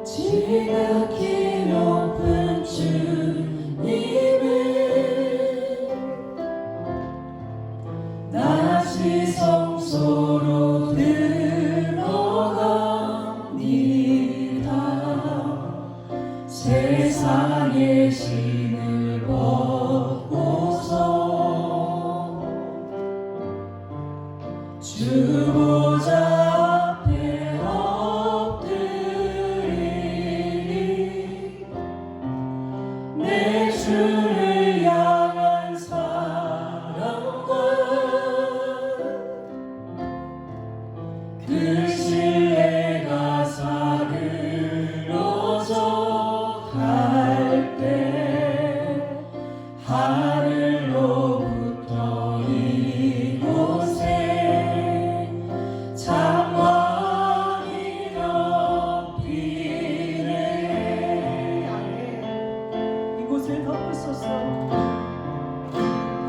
지극히 높은 주님을 다시 성소로 들어갑니다. 세상의 신을 벗고서 주 보좌 앞에 엎드리니 내 주를 향한 사랑과 그 신뢰가 사그러져 갈 때 하늘로부터 이곳에 장관이 덮이네. 이곳을 덮으소서.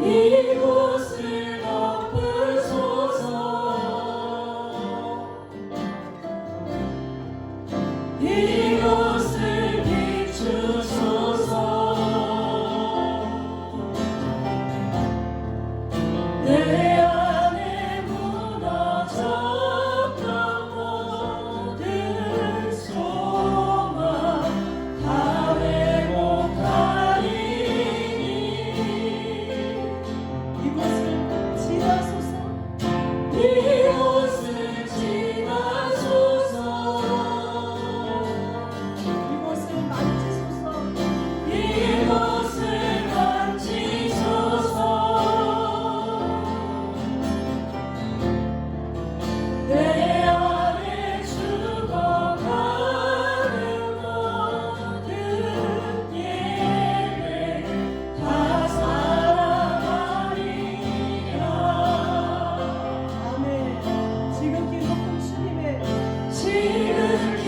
이곳을 덮으소서. 이곳을 비추소서. 내 안에 무너졌던 모든 소망 다 회복하리니 이곳을 지나소서. 이곳을 지나소서. 이곳을 만지소서. 이곳을 만지소서. 내 안에 죽어가는 모든 예배 다 살아나리라. 아멘. 지극히 높은 주님의 지극히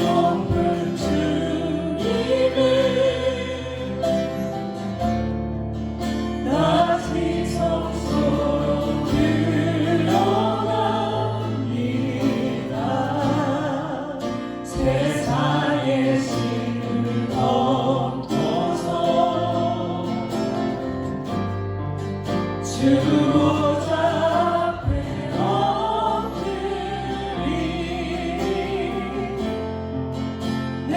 높은 주님을 다시 성소로 들어갑니다. 세상의 신을 덮고서 주 보좌 앞에 엎드리니 내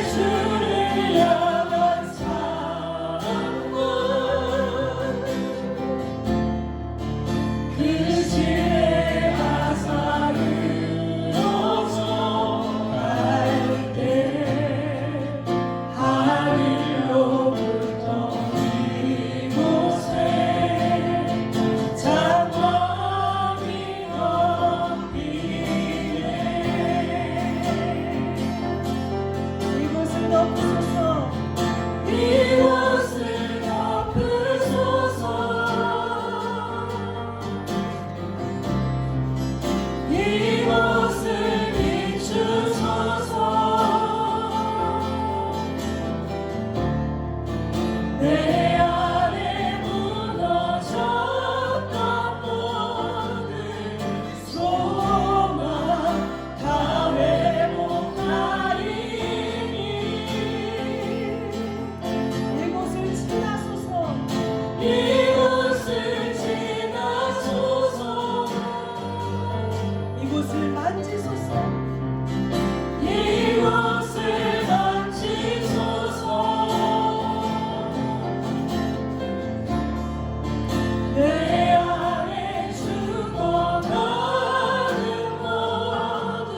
주를 향한 사랑과 그 신뢰가 사그러져 갈 때 하늘로부터 이곳에 장관이 덮이네. 이곳을 덮으소서. 이곳을 덮으소서. 이곳을 비추소서. 내 안에 무너졌던 모든 소망 다 회복하리니 이곳을 지나소서. 이곳을 지나소서. 이곳을 만지소서. 이곳을 만지소서. 내 안에 죽어가는 모든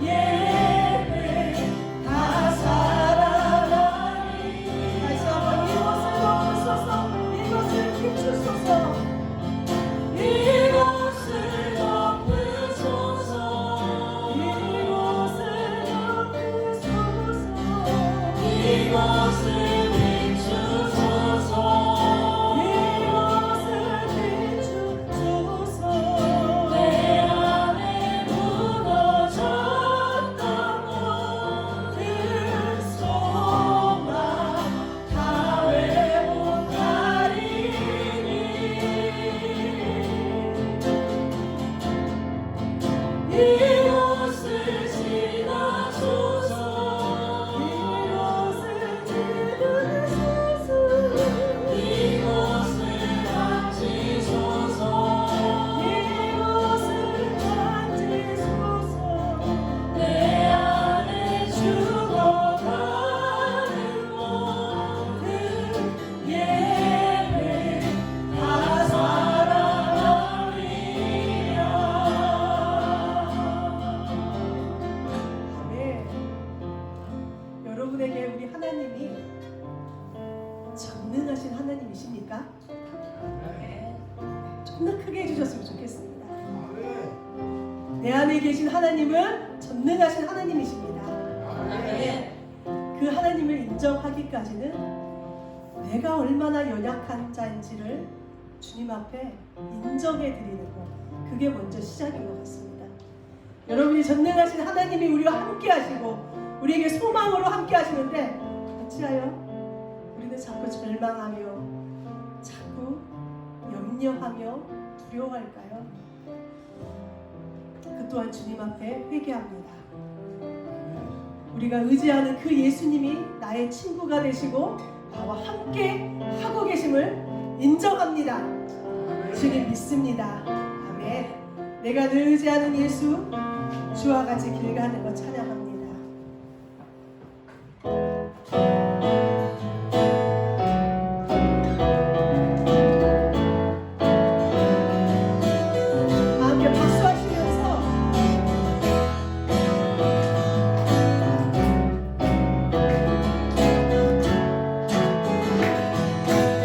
예배 다 살아나리. 다시 한번 이곳을 덮으소서. 이곳을 비추소서. 이곳을 덮으소서. 이곳을 덮으소서. 이곳을 비추소서. 이곳을 비추소서. 내 안에 무너졌던 모든 소망 다 회복하리니 이곳을 지나소서. 여러분에게 우리 하나님이 전능하신 하나님이십니까? 좀 더 크게 해주셨으면 좋겠습니다. 내 안에 계신 하나님은 전능하신 하나님이십니다. 그 하나님을 인정하기까지는 내가 얼마나 연약한 자인지를 주님 앞에 인정해 드리는 것, 그게 먼저 시작인 것 같습니다. 여러분이 전능하신 하나님이 우리와 함께 하시고 우리에게 소망으로 함께 하시는데 어찌하여 우리는 자꾸 절망하며 자꾸 염려하며 두려워할까요? 그 또한 주님 앞에 회개합니다. 우리가 의지하는 그 예수님이 나의 친구가 되시고 나와 함께 하고 계심을 인정합니다. 주님 믿습니다. 아멘. 내가 늘 의지하는 예수, 주와 같이 길 가는 것 찬양합니다.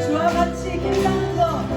주와 같이 길 가는 것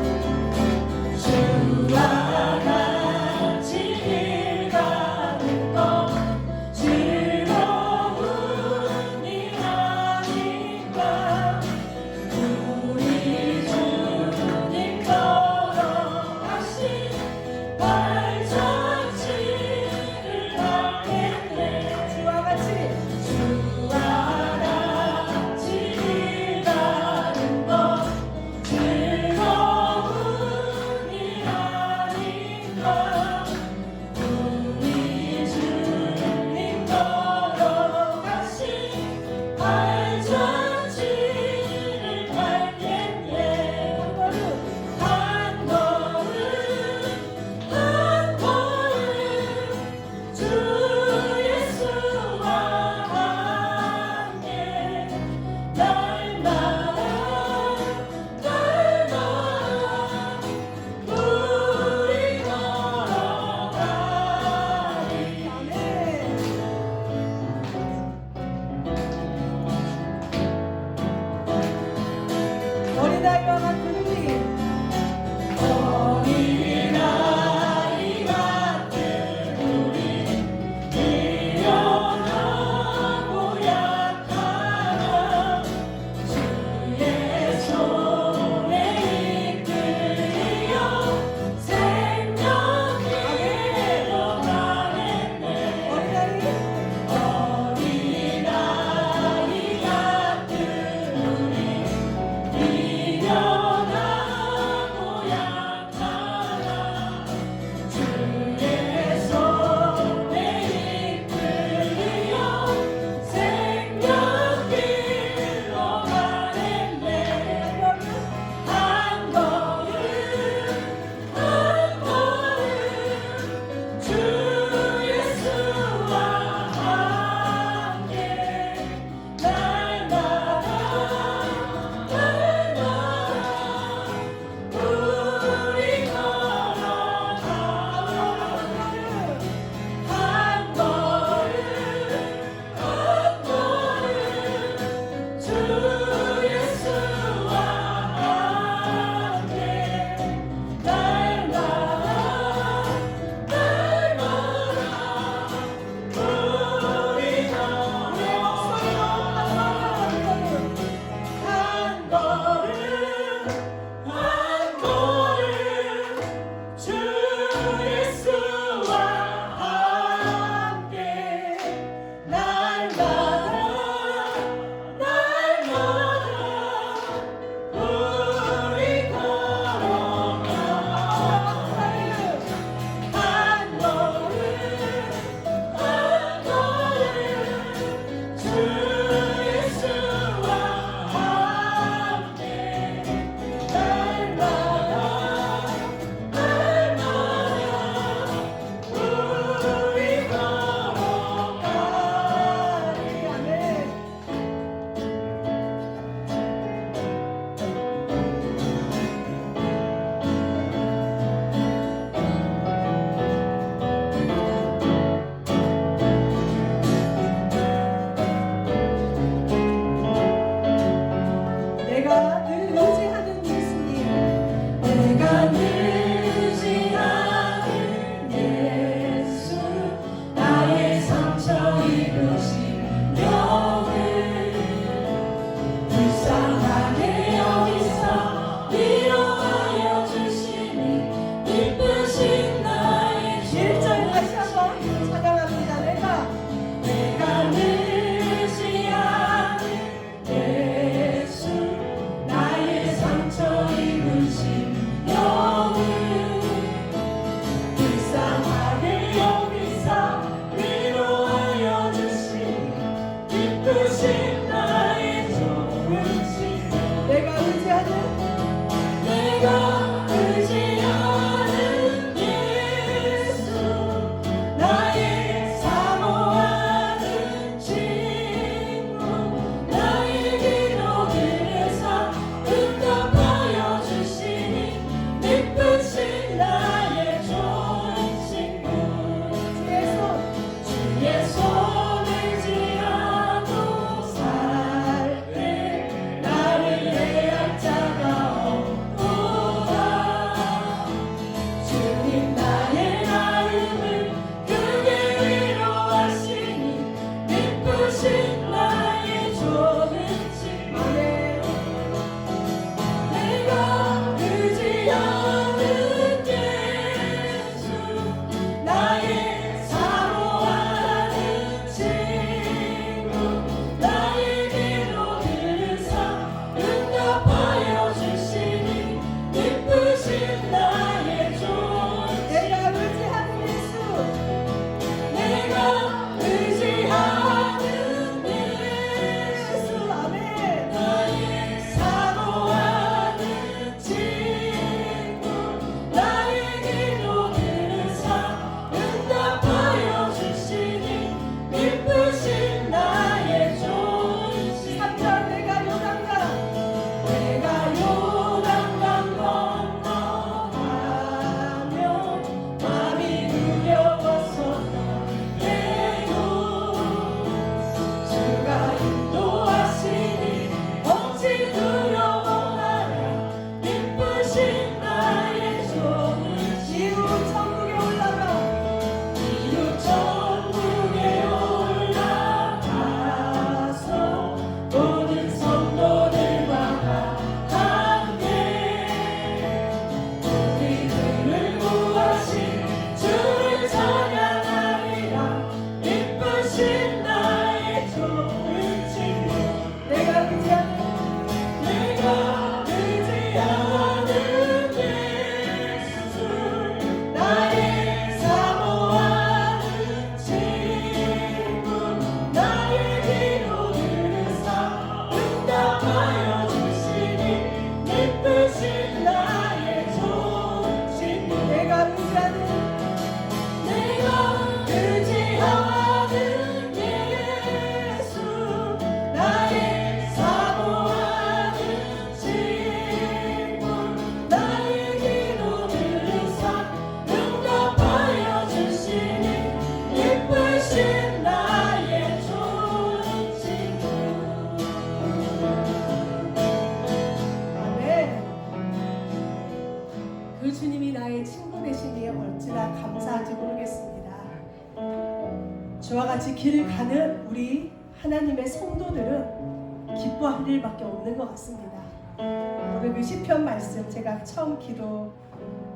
같이 길 가는 우리 하나님의 성도들은 기뻐할 일밖에 없는 것 같습니다. 오늘 그 시편 말씀 제가 처음 기도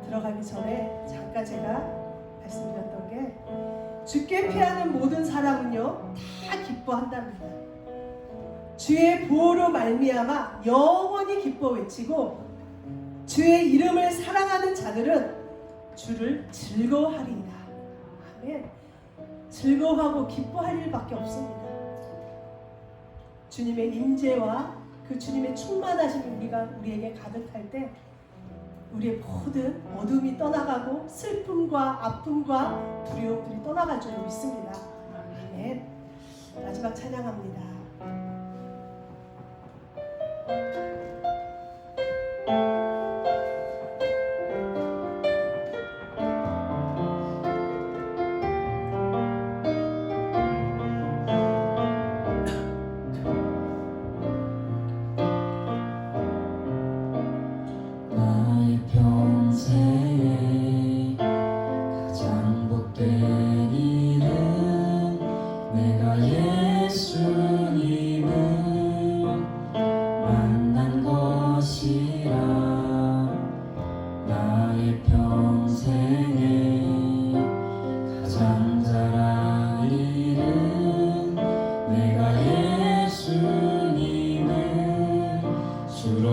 들어가기 전에 잠깐 제가 말씀드렸던 게 주께 피하는 모든 사람은요 다 기뻐한답니다. 주의 보호로 말미암아 영원히 기뻐 외치고 주의 이름을 사랑하는 자들은 주를 즐거워하리이다. 아멘. 즐거워하고 기뻐할 일밖에 없습니다. 주님의 임재와 그 주님의 충만하심이 우리에게 가득할 때 우리의 모든 어둠이 떠나가고 슬픔과 아픔과 두려움들이 떠나갈 줄 믿습니다. 아멘. 마지막 찬양합니다.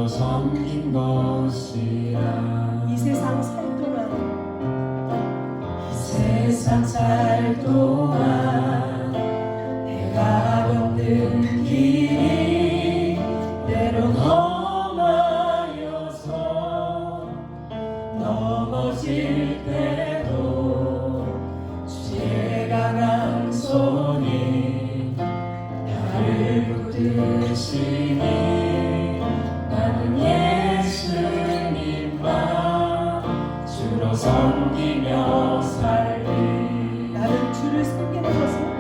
섬긴 것이라. 이 세상 살 동안 이 세상 살 동안 내가 걷는 길이 때론 험하여서 넘어질 때도 주의 강한 손이 나를 붙드시니 나는 예수님만 주로 섬기며 살리. 나는 주를 섬기는 것은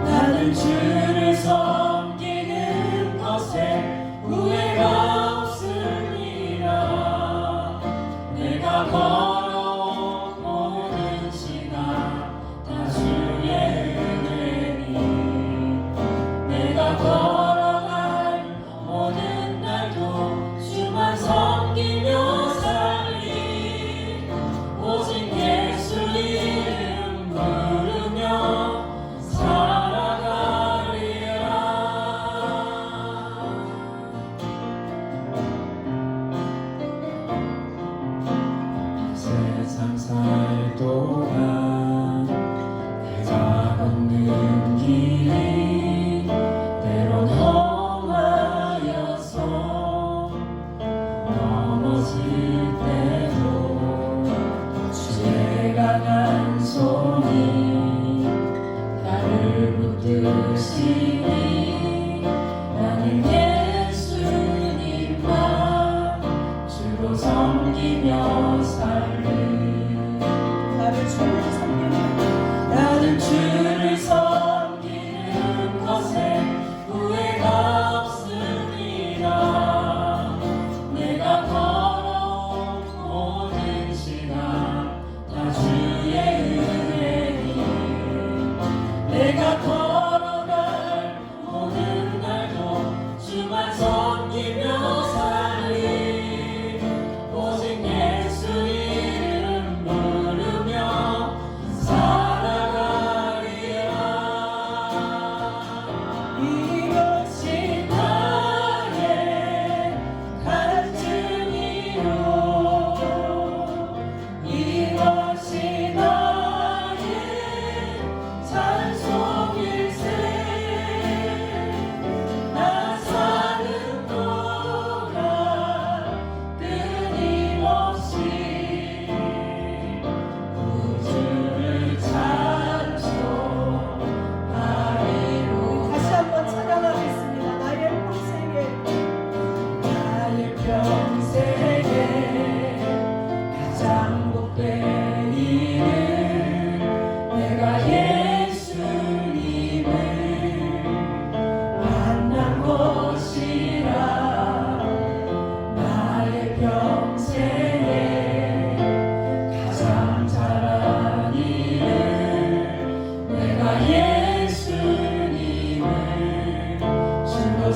나는 주를 섬기는 것에 후회가 없으리라. 내가 걸어온 모든 시간 다 주의 은혜니 내가 걸어갈 모든 날도 주만 섬기며 살리. 오직 예수 이름 부르며 살아가리라. 세상 살 동안 내가 걷는 길이 때론 험하여서 넘어질 때도 주의 강한 손이 나를 붙드시니 나는 예수님만 주로 섬기며 살리. 나를 주를 섬기는 나는 주를 섬기는 것에 후회가 없으리라. 내가 걸어온 모든 시간 다 주의 은혜니 내가 걸어갈 모든 날도 주만 섬기며 살리. 오직 예수 이름 부르며 살아가리라. 이것이 나의 간증이요 이것이 나의 찬송일세. 나 사는 동안 끊임없이 구주를 찬송하리로. 다시 한번 찬양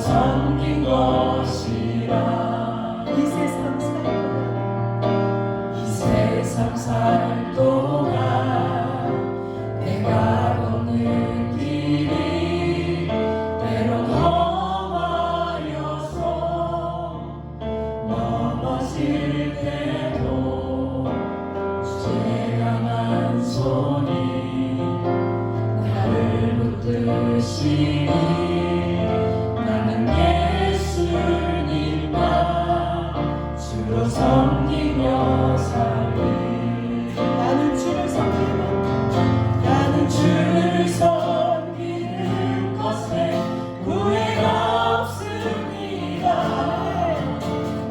섬긴 것이라. 이 세상 살 동안 이 세상 살 동안 내가 걷는 길이 때론 험하여서 넘어질 때도 주의 강한 손이 나를 붙드시니 나는 예수님만 주로 섬기며 살리. 나는 주를 섬기는 나는 주를 섬기는 것에 후회가 없습니다.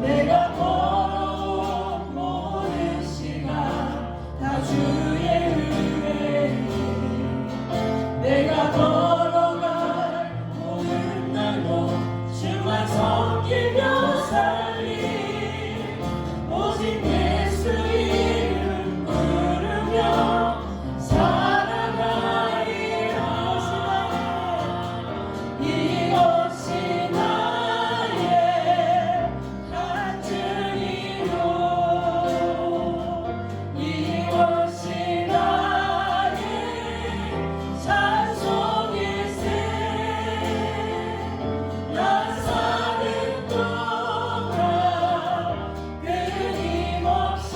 내가 걸어온 모든 시간 다 주의 은혜니 내가 걸어갈 모든 날도 주만 섬기며 살리. 오직 예수 이름 부르며 살아가리라. 이것이 나의 간증이요 이것이 나의 찬송일세. 나 사는 동안 끊임없이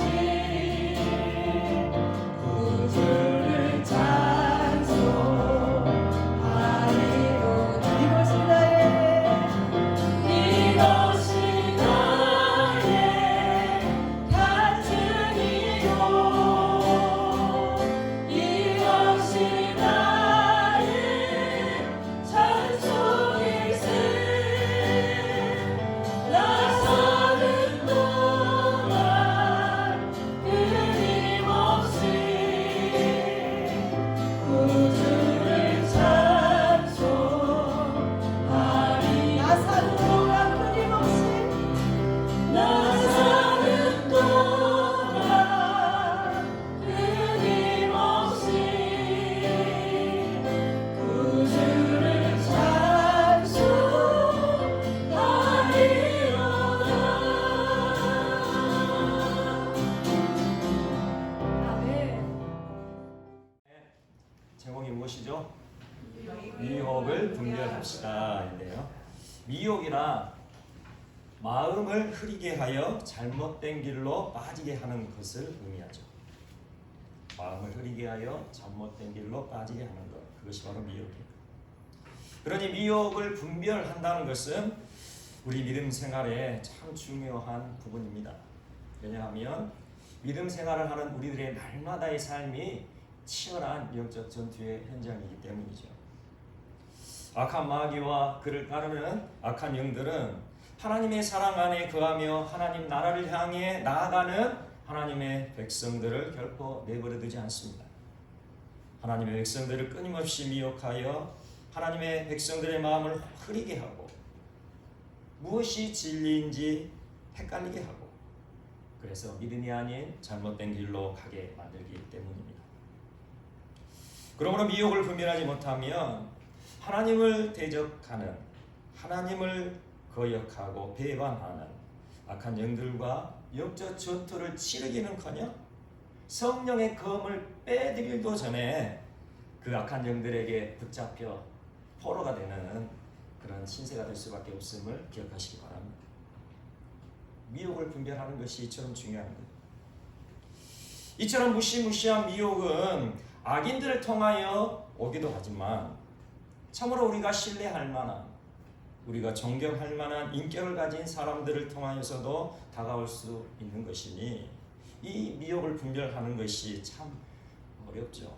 구주를 찬송하리로다. 이것이 나의 간증이요 이것이 나의 찬송일세. 나 사는 동안 끊임없이 구주를 찬송하리. 나 사는 동안 끊임없이 나 사는 동안 끊임없이 구주를 찬송하리로다. 아멘. 제목이 무엇이죠? 미혹을 분별합시다인데요. 미혹이란 마음을 흐리게 하여 잘못된 길로 빠지게 하는 것을 의미하죠. 마음을 흐리게 하여 잘못된 길로 빠지게 하는 것, 그것이 바로 미혹이에요. 그러니 미혹을 분별한다는 것은 우리 믿음 생활에 참 중요한 부분입니다. 왜냐하면 믿음 생활을 하는 우리들의 날마다의 삶이 치열한 영적 전투의 현장이기 때문이죠. 악한 마귀와 그를 따르는 악한 영들은 하나님의 사랑 안에 거하며 하나님 나라를 향해 나아가는 하나님의 백성들을 결코 내버려 두지 않습니다. 하나님의 백성들을 끊임없이 미혹하여 하나님의 백성들의 마음을 흐리게 하고 무엇이 진리인지 헷갈리게 하고 그래서 믿음이 아닌 잘못된 길로 가게 만들기 때문입니다. 그러므로 미혹을 분별하지 못하면 하나님을 대적하는, 하나님을 거역하고 배반하는 악한 영들과 영적 전투를 치르기는커녕 성령의 검을 빼드리기도 전에 그 악한 영들에게 붙잡혀 포로가 되는 그런 신세가 될 수밖에 없음을 기억하시기 바랍니다. 미혹을 분별하는 것이 이처럼 중요한 거예요. 이처럼 무시무시한 미혹은 악인들을 통하여 오기도 하지만 참으로 우리가 신뢰할 만한, 우리가 존경할 만한 인격을 가진 사람들을 통하여서도 다가올 수 있는 것이니 이 미혹을 분별하는 것이 참 어렵죠.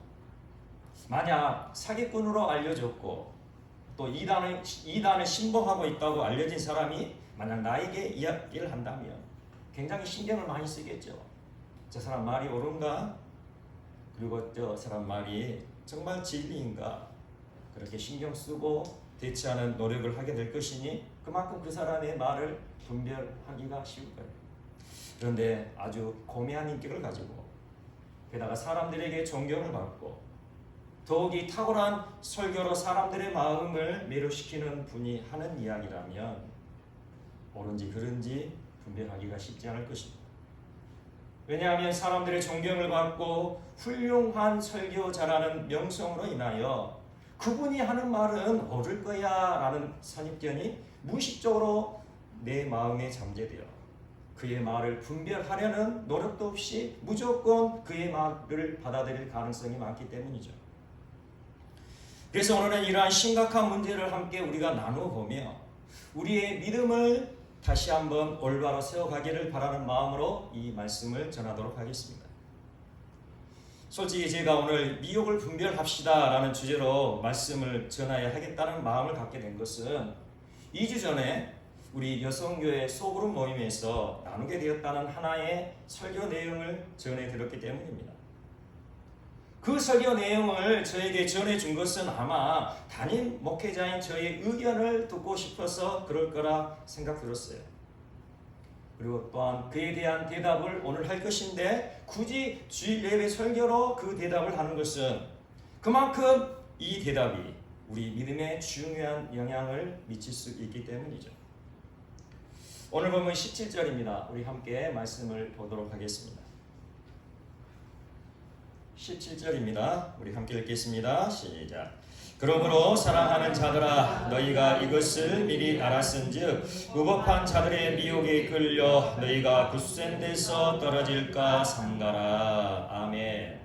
만약 사기꾼으로 알려졌고 또 이단을 신봉하고 있다고 알려진 사람이 만약 나에게 이야기를 한다면 굉장히 신경을 많이 쓰겠죠. 저 사람 말이 옳은가? 그리고 저 사람 말이 정말 진리인가? 그렇게 신경 쓰고 대처하는 노력을 하게 될 것이니 그만큼 그 사람의 말을 분별하기가 쉬울 거예요. 그런데 아주 고매한 인격을 가지고 게다가 사람들에게 존경을 받고 더욱이 탁월한 설교로 사람들의 마음을 매료시키는 분이 하는 이야기라면 옳은지 그른지 분별하기가 쉽지 않을 것입니다. 왜냐하면 사람들의 존경을 받고 훌륭한 설교자라는 명성으로 인하여 그분이 하는 말은 옳을 거야 라는 선입견이 무의식적으로 내 마음에 잠재되어 그의 말을 분별하려는 노력도 없이 무조건 그의 말을 받아들일 가능성이 많기 때문이죠. 그래서 오늘은 이러한 심각한 문제를 함께 우리가 나눠보며 우리의 믿음을 다시 한번 올바로 세워가기를 바라는 마음으로 이 말씀을 전하도록 하겠습니다. 솔직히 제가 오늘 미혹을 분별합시다 라는 주제로 말씀을 전해야 하겠다는 마음을 갖게 된 것은 2주 전에 우리 여성교회 소그룹 모임에서 나누게 되었다는 하나의 설교 내용을 전해 들었기 때문입니다. 그 설교 내용을 저에게 전해준 것은 아마 담임 목회자인 저의 의견을 듣고 싶어서 그럴 거라 생각 들었어요. 그리고 또한 그에 대한 대답을 오늘 할 것인데 굳이 주일 예배 설교로 그 대답을 하는 것은 그만큼 이 대답이 우리 믿음에 중요한 영향을 미칠 수 있기 때문이죠. 오늘 보면 17절입니다. 우리 함께 말씀을 보도록 하겠습니다. 17절입니다. 우리 함께 읽겠습니다. 시작. 그러므로 사랑하는 자들아 너희가 이것을 미리 알았은즉 무법한 자들의 미혹에 끌려 너희가 굳센 데서 떨어질까 삼가라. 아멘.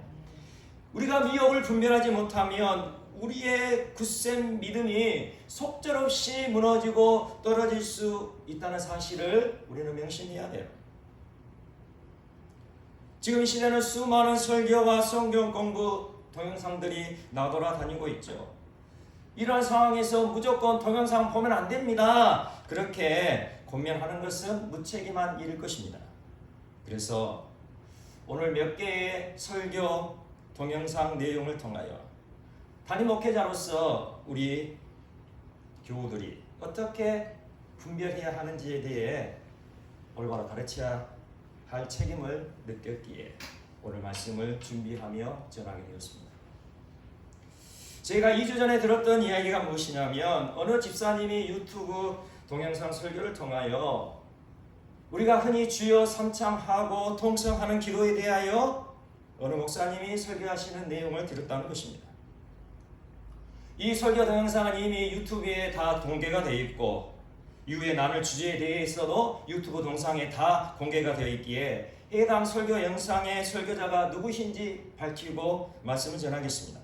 우리가 미혹을 분별하지 못하면 우리의 굳센 믿음이 속절없이 무너지고 떨어질 수 있다는 사실을 우리는 명심해야 돼요. 지금 이 시대는 수많은 설교와 성경 공부 동영상들이 나돌아다니고 있죠. 이러한 상황에서 무조건 동영상 보면 안 됩니다. 그렇게 권면하는 것은 무책임한 일일 것입니다. 그래서 오늘 몇 개의 설교 동영상 내용을 통하여 담임 목회자로서 우리 교우들이 어떻게 분별해야 하는지에 대해 올바로 가르쳐야 할 책임을 느꼈기에 오늘 말씀을 준비하며 전하게 되었습니다. 제가 2주 전에 들었던 이야기가 무엇이냐면 어느 집사님이 유튜브 동영상 설교를 통하여 우리가 흔히 주여 삼창하고 통성하는 기도에 대하여 어느 목사님이 설교하시는 내용을 들었다는 것입니다. 이 설교 동영상은 이미 유튜브에 다 공개가 되어 있고 이후에 나눌 주제에 대해서도 유튜브 동영상에 다 공개가 되어 있기에 해당 설교 영상의 설교자가 누구신지 밝히고 말씀을 전하겠습니다.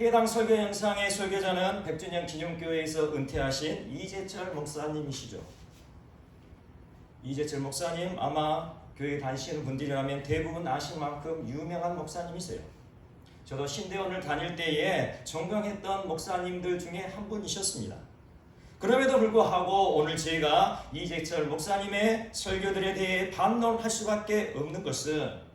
해당 설교 영상의 설교자는 백준영 기념교회에서 은퇴하신 이재철 목사님이시죠. 이재철 목사님 아마 교회 다니시는 분들이라면 대부분 아실 만큼 유명한 목사님이세요. 저도 신대원을 다닐 때에 존경했던 목사님들 중에 한 분이셨습니다. 그럼에도 불구하고 오늘 제가 이재철 목사님의 설교들에 대해 반론할 수밖에 없는 것은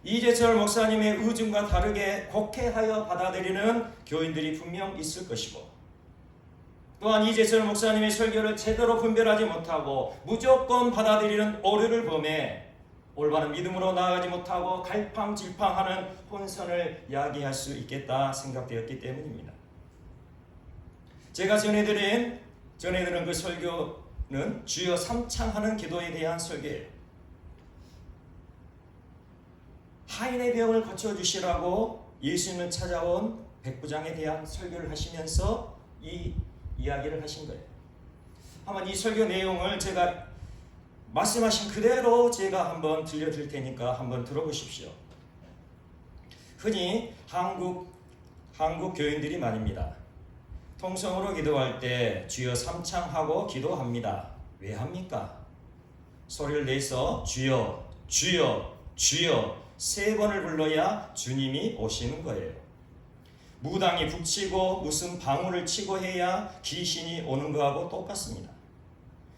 이재철 목사님의 의중과 다르게 곡해하여 받아들이는 교인들이 분명 있을 것이고 또한 이재철 목사님의 설교를 제대로 분별하지 못하고 무조건 받아들이는 오류를 범해 올바른 믿음으로 나아가지 못하고 갈팡질팡하는 혼선을 야기할 수 있겠다 생각되었기 때문입니다. 제가 전해드린 그 설교는 주여 삼창하는 기도에 대한 설교예요. 하인의 병을 고쳐주시라고 예수님을 찾아온 백부장에 대한 설교를 하시면서 이 이야기를 하신 거예요. 한번 이 설교 내용을 제가 말씀하신 그대로 제가 한번 들려드릴 테니까 한번 들어보십시오. 흔히 한국 교인들이 말입니다. 통성으로 기도할 때 주여 삼창하고 기도합니다. 왜 합니까? 소리를 내서 주여 주여 주여 3번을 불러야 주님이 오시는 거예요. 무당이 북치고 무슨 방울을 치고 해야 귀신이 오는 거하고 똑같습니다.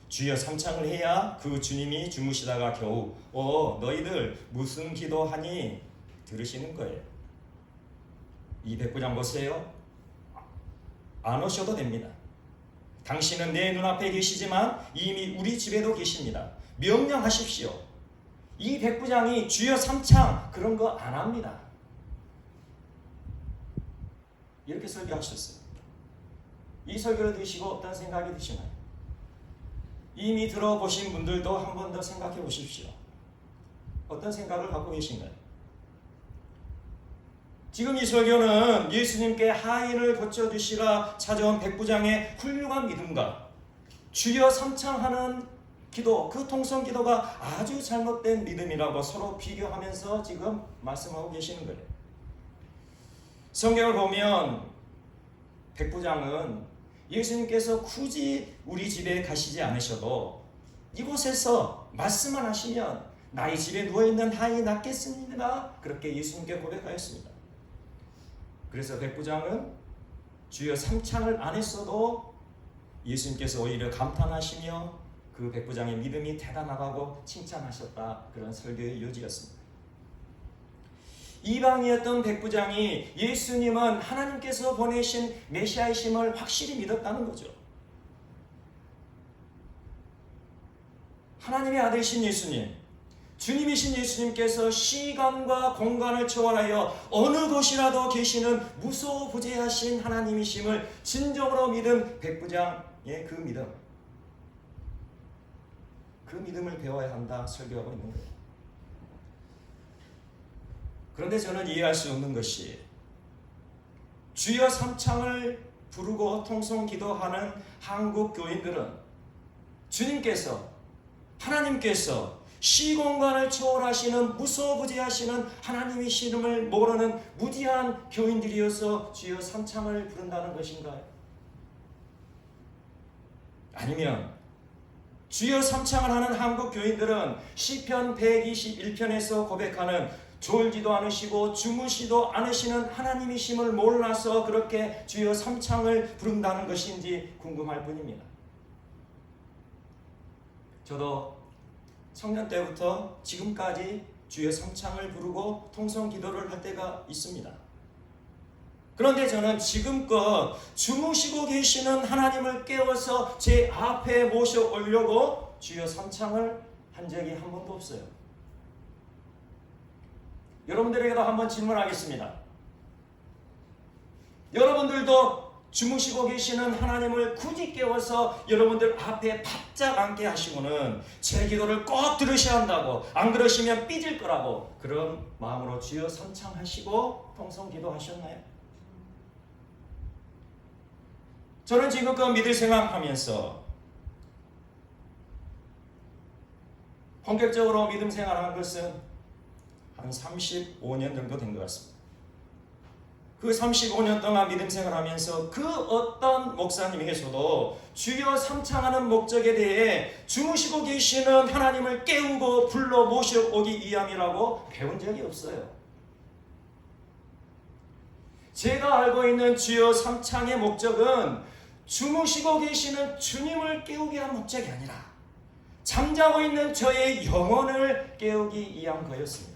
주여 삼창을 해야 그 주님이 주무시다가 겨우 너희들 무슨 기도하니 들으시는 거예요. 이 백부장 보세요. 안 오셔도 됩니다. 당신은 내 눈앞에 계시지만 이미 우리 집에도 계십니다. 명령하십시오. 이 백부장이 주여 삼창 그런 거 안 합니다. 이렇게 설교하셨어요. 이 설교를 들으시고 어떤 생각이 드시나요? 이미 들어보신 분들도 한 번 더 생각해 보십시오. 어떤 생각을 갖고 계신가요? 지금 이 설교는 예수님께 하인을 고쳐주시라 찾아온 백부장의 훌륭한 믿음과 주여 삼창하는 기도, 그 통성 기도가 아주 잘못된 믿음이라고 서로 비교하면서 지금 말씀하고 계시는 거예요. 성경을 보면 백부장은 예수님께서 굳이 우리 집에 가시지 않으셔도 이곳에서 말씀만 하시면 나의 집에 누워있는 하인이 낫겠습니다. 그렇게 예수님께 고백하였습니다. 그래서 백부장은 주여 삼창을 안 했어도 예수님께서 오히려 감탄하시며 그 백부장의 믿음이 대단하다고 칭찬하셨다. 그런 설교의 요지였습니다. 이방이었던 백부장이 예수님은 하나님께서 보내신 메시아이심을 확실히 믿었다는 거죠. 하나님의 아들이신 예수님, 주님이신 예수님께서 시간과 공간을 초월하여 어느 곳이라도 계시는 무소부재하신 하나님이심을 진정으로 믿은 백부장의 그 믿음을 배워야 한다 설교하고 있는 거예요. 그런데 저는 이해할 수 없는 것이 주여 삼창을 부르고 통성 기도하는 한국 교인들은 주님께서 하나님께서 시공간을 초월하시는 무소부재하시는 하나님이심을 모르는 무지한 교인들이어서 주여 삼창을 부른다는 것인가요? 아니면 주여 삼창을 하는 한국 교인들은 시편 121편에서 고백하는 졸지도 않으시고 주무시도 않으시는 하나님이심을 몰라서 그렇게 주여 삼창을 부른다는 것인지 궁금할 뿐입니다. 저도 청년 때부터 지금까지 주여 삼창을 부르고 통성 기도를 할 때가 있습니다. 그런데 저는 지금껏 주무시고 계시는 하나님을 깨워서 제 앞에 모셔오려고 주여 삼창을 한 적이 한 번도 없어요. 여러분들에게도 한번 질문하겠습니다. 여러분들도 주무시고 계시는 하나님을 굳이 깨워서 여러분들 앞에 바짝 앉게 하시고는 제 기도를 꼭 들으셔야 한다고, 안 그러시면 삐질 거라고 그런 마음으로 주여 삼창하시고 통성 기도하셨나요? 저는 지금껏 믿을 생활하면서 본격적으로 믿음 생활한 것은 한 35년 정도 된 것 같습니다. 그 35년 동안 믿음 생활하면서 그 어떤 목사님에게서도 주여 삼창하는 목적에 대해 주무시고 계시는 하나님을 깨우고 불러 모셔오기 위함이라고 배운 적이 없어요. 제가 알고 있는 주여 삼창의 목적은 주무시고 계시는 주님을 깨우기 위한 목적이 아니라 잠자고 있는 저의 영혼을 깨우기 위한 거였습니다.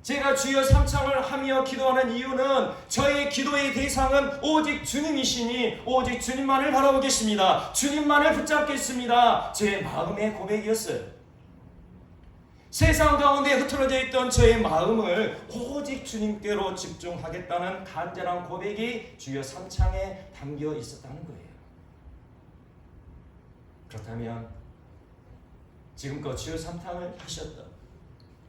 제가 주여 삼창을 하며 기도하는 이유는 저의 기도의 대상은 오직 주님이시니 오직 주님만을 바라보겠습니다. 주님만을 붙잡겠습니다. 제 마음의 고백이었어요. 세상 가운데 흐트러져 있던 저의 마음을 오직 주님께로 집중하겠다는 간절한 고백이 주여 삼창에 담겨 있었다는 거예요. 그렇다면 지금껏 주여 삼창을 하셨던,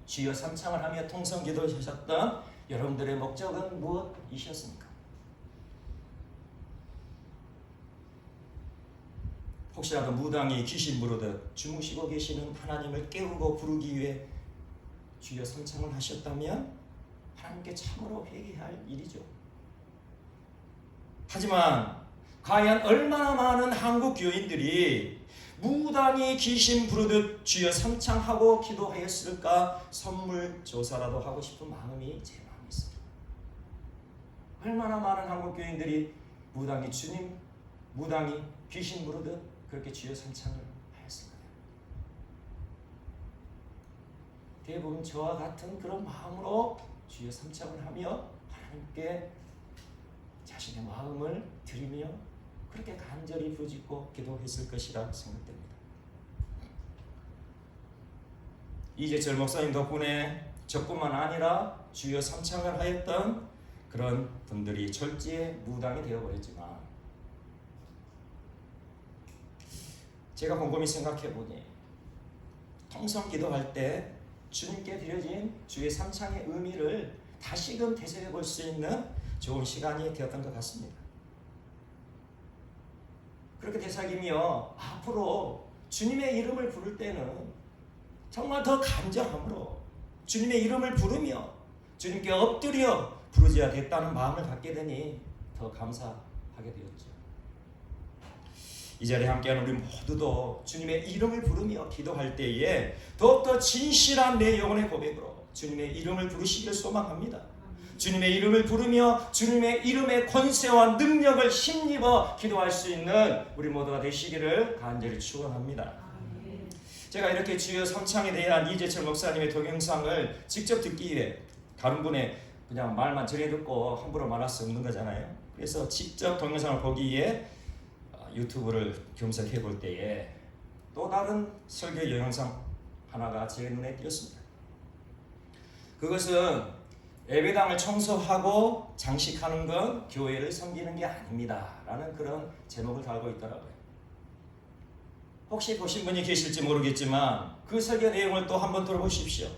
주여 삼창을 하며 통성 기도를 하셨던 여러분들의 목적은 무엇이셨습니까? 혹시라도 무당이 귀신 부르듯 주무시고 계시는 하나님을 깨우고 부르기 위해 주여 삼창을 하셨다면 하나님께 참으로 회개할 일이죠. 하지만 과연 얼마나 많은 한국 교인들이 무당이 귀신 부르듯 주여 삼창하고 기도하였을까 선물조사라도 하고 싶은 마음이 제 마음에 있습니다. 얼마나 많은 한국 교인들이 무당이 귀신 부르듯 그렇게 주여 삼창을 하였을까요? 대부분 저와 같은 그런 마음으로 주여 삼창을 하며 하나님께 자신의 마음을 드리며 그렇게 간절히 부르짖고 기도했을 것이라 생각됩니다. 이재철 목사님 덕분에 저뿐만 아니라 주여 삼창을 하였던 그런 분들이 절제무당이 되어버렸지만 제가 곰곰이 생각해보니 통성 기도할 때 주님께 드려진 주의 삼창의 의미를 다시금 되새겨 볼 수 있는 좋은 시간이 되었던 것 같습니다. 그렇게 되새기며 앞으로 주님의 이름을 부를 때는 정말 더 간절함으로 주님의 이름을 부르며 주님께 엎드려 부르짖어야 됐다는 마음을 갖게 되니 더 감사하게 되었죠. 이 자리에 함께하는 우리 모두도 주님의 이름을 부르며 기도할 때에 더욱더 진실한 내 영혼의 고백으로 주님의 이름을 부르시기를 소망합니다. 주님의 이름을 부르며 주님의 이름의 권세와 능력을 힘입어 기도할 수 있는 우리 모두가 되시기를 간절히 축원합니다. 제가 이렇게 주여 삼창에 대한 이재철 목사님의 동영상을 직접 듣기 위해 다른 분의 그냥 말만 전해 듣고 함부로 말할 수 없는 거잖아요. 그래서 직접 동영상을 보기 위해 유튜브를 검색해 볼 때에 또 다른 설교 영상 하나가 제 눈에 띄었습니다. 그것은 예배당을 청소하고 장식하는 건 교회를 섬기는 게 아닙니다 라는 그런 제목을 달고 있더라고요. 혹시 보신 분이 계실지 모르겠지만 그 설교 내용을 또 한번 들어보십시오.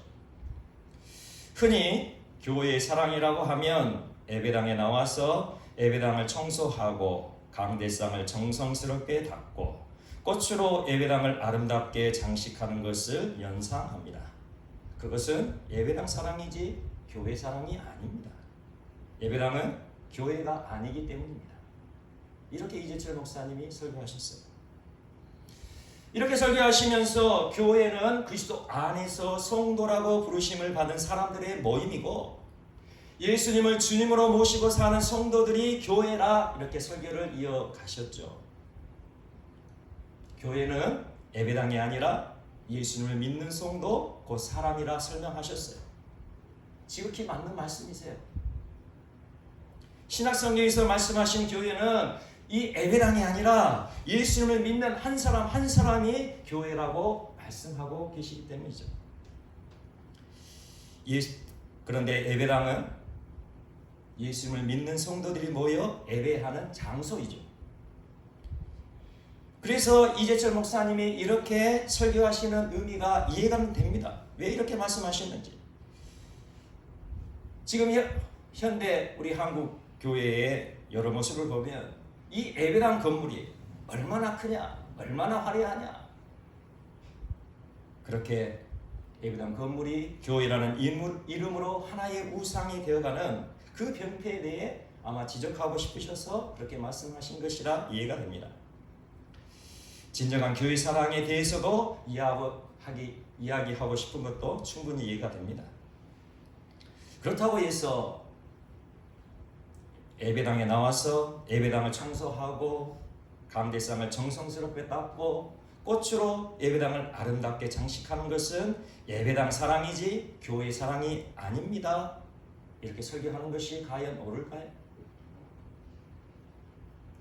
흔히 교회의 사랑이라고 하면 예배당에 나와서 예배당을 청소하고 강대상을 정성스럽게 닦고 꽃으로 예배당을 아름답게 장식하는 것을 연상합니다. 그것은 예배당 사랑이지 교회 사랑이 아닙니다. 예배당은 교회가 아니기 때문입니다. 이렇게 이재철 목사님이 설교하셨어요. 이렇게 설교하시면서 교회는 그리스도 안에서 성도라고 부르심을 받은 사람들의 모임이고 예수님을 주님으로 모시고 사는 성도들이 교회라 이렇게 설교를 이어가셨죠. 교회는 예배당이 아니라 예수님을 믿는 성도 곧 사람이라 설명하셨어요. 지극히 맞는 말씀이세요. 신약성경에서 말씀하신 교회는 이 예배당이 아니라 예수님을 믿는 한 사람 한 사람이 교회라고 말씀하고 계시기 때문이죠. 그런데 예배당은 예수님을 믿는 성도들이 모여 예배하는 장소이죠. 그래서 이재철 목사님이 이렇게 설교하시는 의미가 이해가 됩니다. 왜 이렇게 말씀하셨는지. 지금 현대 우리 한국 교회의 여러 모습을 보면 이 예배당 건물이 얼마나 크냐, 얼마나 화려하냐. 그렇게 예배당 건물이 교회라는 이름으로 하나의 우상이 되어가는 그 병폐에 대해 아마 지적하고 싶으셔서 그렇게 말씀하신 것이라 이해가 됩니다. 진정한 교회 사랑에 대해서도 이야기하고 싶은 것도 충분히 이해가 됩니다. 그렇다고 해서 예배당에 나와서 예배당을 청소하고 강대상을 정성스럽게 닦고 꽃으로 예배당을 아름답게 장식하는 것은 예배당 사랑이지 교회 사랑이 아닙니다. 이렇게 설교하는 것이 과연 옳을까요?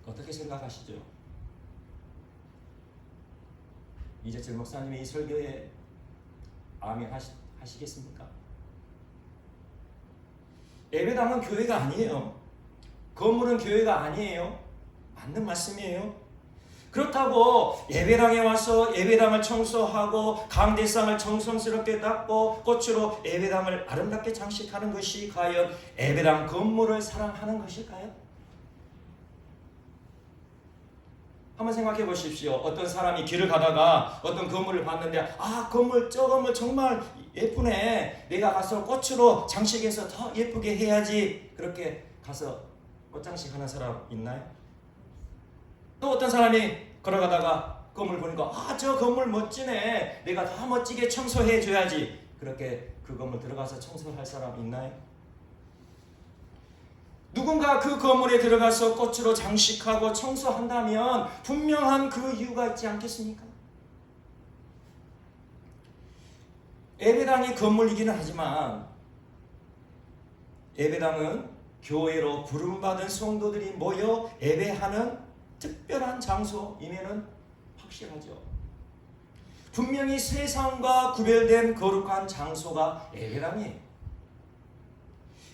어떻게 생각하시죠? 이재철 목사님의 이 설교에 아멘 하시겠습니까? 예배당은 교회가 아니에요. 건물은 교회가 아니에요. 맞는 말씀이에요. 그렇다고 예배당에 와서 예배당을 청소하고 강대상을 정성스럽게 닦고 꽃으로 예배당을 아름답게 장식하는 것이 과연 예배당 건물을 사랑하는 것일까요? 한번 생각해 보십시오. 어떤 사람이 길을 가다가 어떤 건물을 봤는데 저 건물 정말 예쁘네. 내가 가서 꽃으로 장식해서 더 예쁘게 해야지. 그렇게 가서 꽃장식하는 사람 있나요? 또 어떤 사람이 걸어가다가 건물 보니까 저 건물 멋지네. 내가 더 멋지게 청소해 줘야지. 그렇게 그 건물 들어가서 청소할 사람 있나요? 누군가 그 건물에 들어가서 꽃으로 장식하고 청소한다면 분명한 그 이유가 있지 않겠습니까? 예배당이 건물이기는 하지만 예배당은 교회로 부름받은 성도들이 모여 예배하는 특별한 장소임에는 확실하죠. 분명히 세상과 구별된 거룩한 장소가 예배당이에요.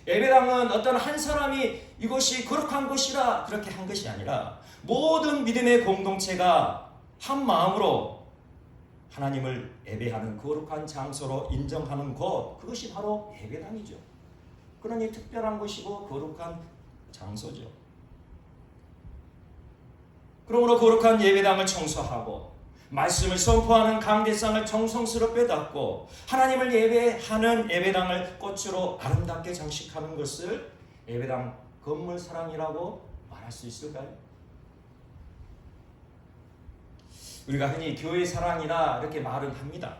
예배당은 어떤 한 사람이 이것이 거룩한 것이라 그렇게 한 것이 아니라 모든 믿음의 공동체가 한 마음으로 하나님을 예배하는 거룩한 장소로 인정하는 곳, 그것이 바로 예배당이죠. 그러니 특별한 것이고 거룩한 장소죠. 그러므로 거룩한 예배당을 청소하고 말씀을 선포하는 강대상을 정성스럽게 닦고 하나님을 예배하는 예배당을 꽃으로 아름답게 장식하는 것을 예배당 건물 사랑이라고 말할 수 있을까요? 우리가 흔히 교회 사랑이라 이렇게 말은 합니다.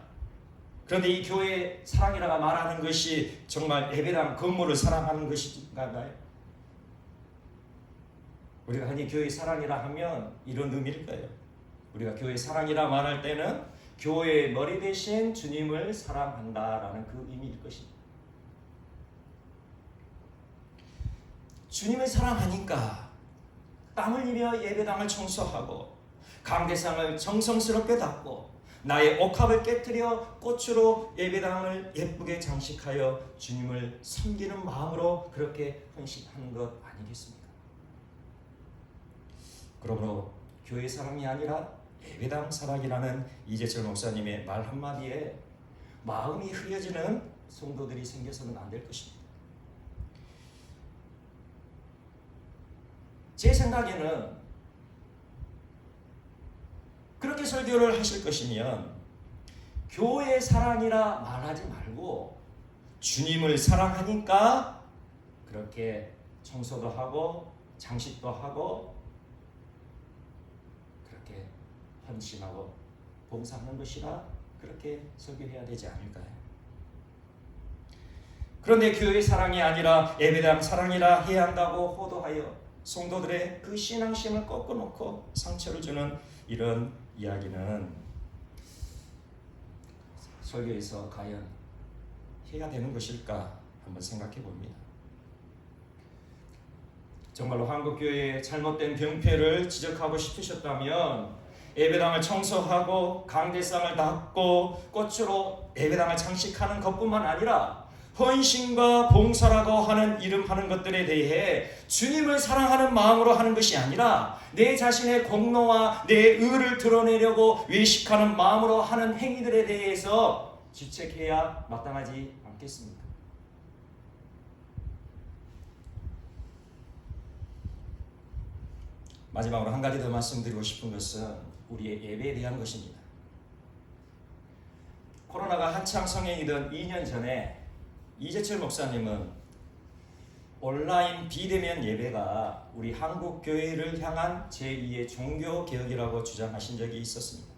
그런데 이 교회 사랑이라고 말하는 것이 정말 예배당 건물을 사랑하는 것인가요? 우리가 흔히 교회 사랑이라 하면 이런 의미일까요? 우리가 교회 사랑이라 말할 때는 교회의 머리 대신 주님을 사랑한다라는 그 의미일 것입니다. 주님을 사랑하니까 땀을 흘려 예배당을 청소하고 강대상을 정성스럽게 닦고 나의 옥합을 깨뜨려 꽃으로 예배당을 예쁘게 장식하여 주님을 섬기는 마음으로 그렇게 헌신하는 것 아니겠습니까? 그러므로 교회 사랑이 아니라 예배당 사랑이라는 이재철 목사님의 말 한마디에 마음이 흐려지는 성도들이 생겨서는 안 될 것입니다. 제 생각에는 그렇게 설교를 하실 것이면 교회 사랑이라 말하지 말고 주님을 사랑하니까 그렇게 청소도 하고 장식도 하고 그렇게 헌신하고 봉사하는 것이라 그렇게 설교해야 되지 않을까요? 그런데 교회 사랑이 아니라 예배당 사랑이라 해야 한다고 호도하여 성도들의 그 신앙심을 꺾어놓고 상처를 주는 이런 이야기는 설교에서 과연 해야 되는 것일까 한번 생각해 봅니다. 정말로 한국교회의 잘못된 병폐를 지적하고 싶으셨다면 예배당을 청소하고 강대상을 닦고 꽃으로 예배당을 장식하는 것뿐만 아니라 헌신과 봉사라고 하는 이름하는 것들에 대해 주님을 사랑하는 마음으로 하는 것이 아니라 내 자신의 공로와 내 의를 드러내려고 외식하는 마음으로 하는 행위들에 대해서 지책해야 마땅하지 않겠습니까? 마지막으로 한 가지 더 말씀드리고 싶은 것은 우리의 예배에 대한 것입니다. 코로나가 한창 성행이던 2년 전에 이재철 목사님은 온라인 비대면 예배가 우리 한국 교회를 향한 제2의 종교 개혁이라고 주장하신 적이 있었습니다.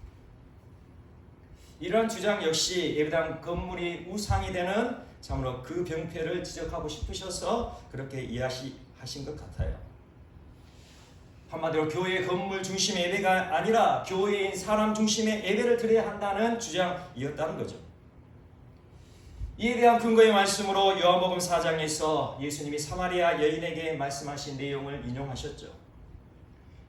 이러한 주장 역시 예배당 건물이 우상이 되는 참으로 그 병폐를 지적하고 싶으셔서 그렇게 이해하신 것 같아요. 한마디로 교회 건물 중심의 예배가 아니라 교회인 사람 중심의 예배를 드려야 한다는 주장이었다는 거죠. 이에 대한 근거의 말씀으로 요한복음 4장에서 예수님이 사마리아 여인에게 말씀하신 내용을 인용하셨죠.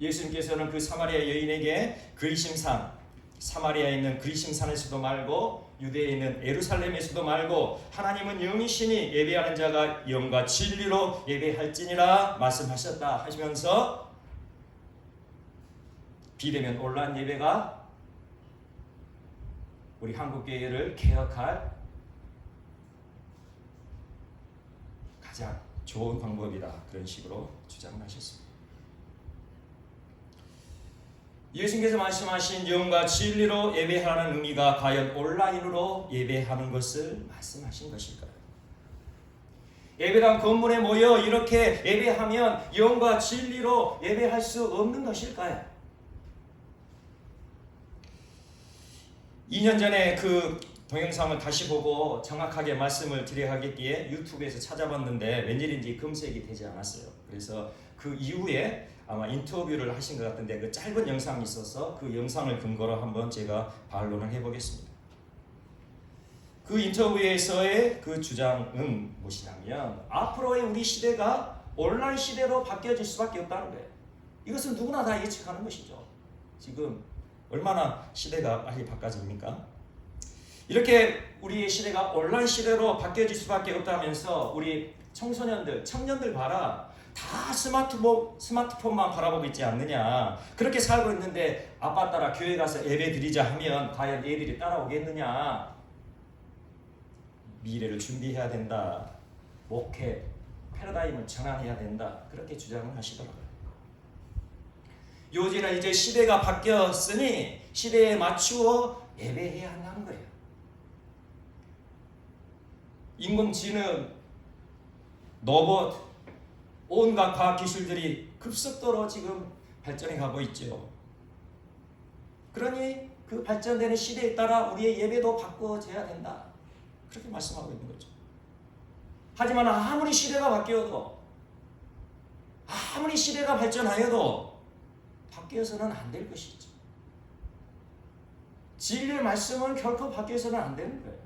예수님께서는 그 사마리아 여인에게 그리심산, 사마리아에 있는 그리심산에서도 말고 유대에 있는 예루살렘에서도 말고 하나님은 영이시니 예배하는 자가 영과 진리로 예배할지니라 말씀하셨다 하시면서 비대면 온라인 예배가 우리 한국교회를 개혁할 가장 좋은 방법이다. 그런 식으로 주장을 하셨습니다. 예수님께서 말씀하신 영과 진리로 예배하는 의미가 과연 온라인으로 예배하는 것을 말씀하신 것일까요? 예배당 건물에 모여 이렇게 예배하면 영과 진리로 예배할 수 없는 것일까요? 2년 전에 그 동영상을 다시 보고 정확하게 말씀을 드려야 하겠기에 유튜브에서 찾아봤는데 웬일인지 검색이 되지 않았어요. 그래서 그 이후에 아마 인터뷰를 하신 것 같은데 그 짧은 영상이 있어서 그 영상을 근거로 한번 제가 반론을 해보겠습니다. 그 인터뷰에서의 그 주장은 무엇이냐면 앞으로의 우리 시대가 온라인 시대로 바뀌어질 수밖에 없다는 거예요. 이것은 누구나 다 예측하는 것이죠. 지금 얼마나 시대가 빨리 바꿔집니까? 이렇게 우리의 시대가 온라인 시대로 바뀌어질 수밖에 없다면서 우리 청소년들, 청년들 봐라. 다 스마트폰만 바라보고 있지 않느냐. 그렇게 살고 있는데 아빠 따라 교회 가서 예배 드리자 하면 과연 애들이 따라오겠느냐. 미래를 준비해야 된다. 목회, 패러다임을 전환해야 된다. 그렇게 주장을 하시더라고요. 요즘은 이제 시대가 바뀌었으니 시대에 맞추어 예배해야 한다는 거예요. 인공지능, 로봇, 온갖 과학기술들이 급속도로 지금 발전해 가고 있죠. 그러니 그 발전되는 시대에 따라 우리의 예배도 바꿔져야 된다. 그렇게 말씀하고 있는 거죠. 하지만 아무리 시대가 바뀌어도, 아무리 시대가 발전하여도 바뀌어서는 안 될 것이죠. 진리의 말씀은 결코 바뀌어서는 안 되는 거예요.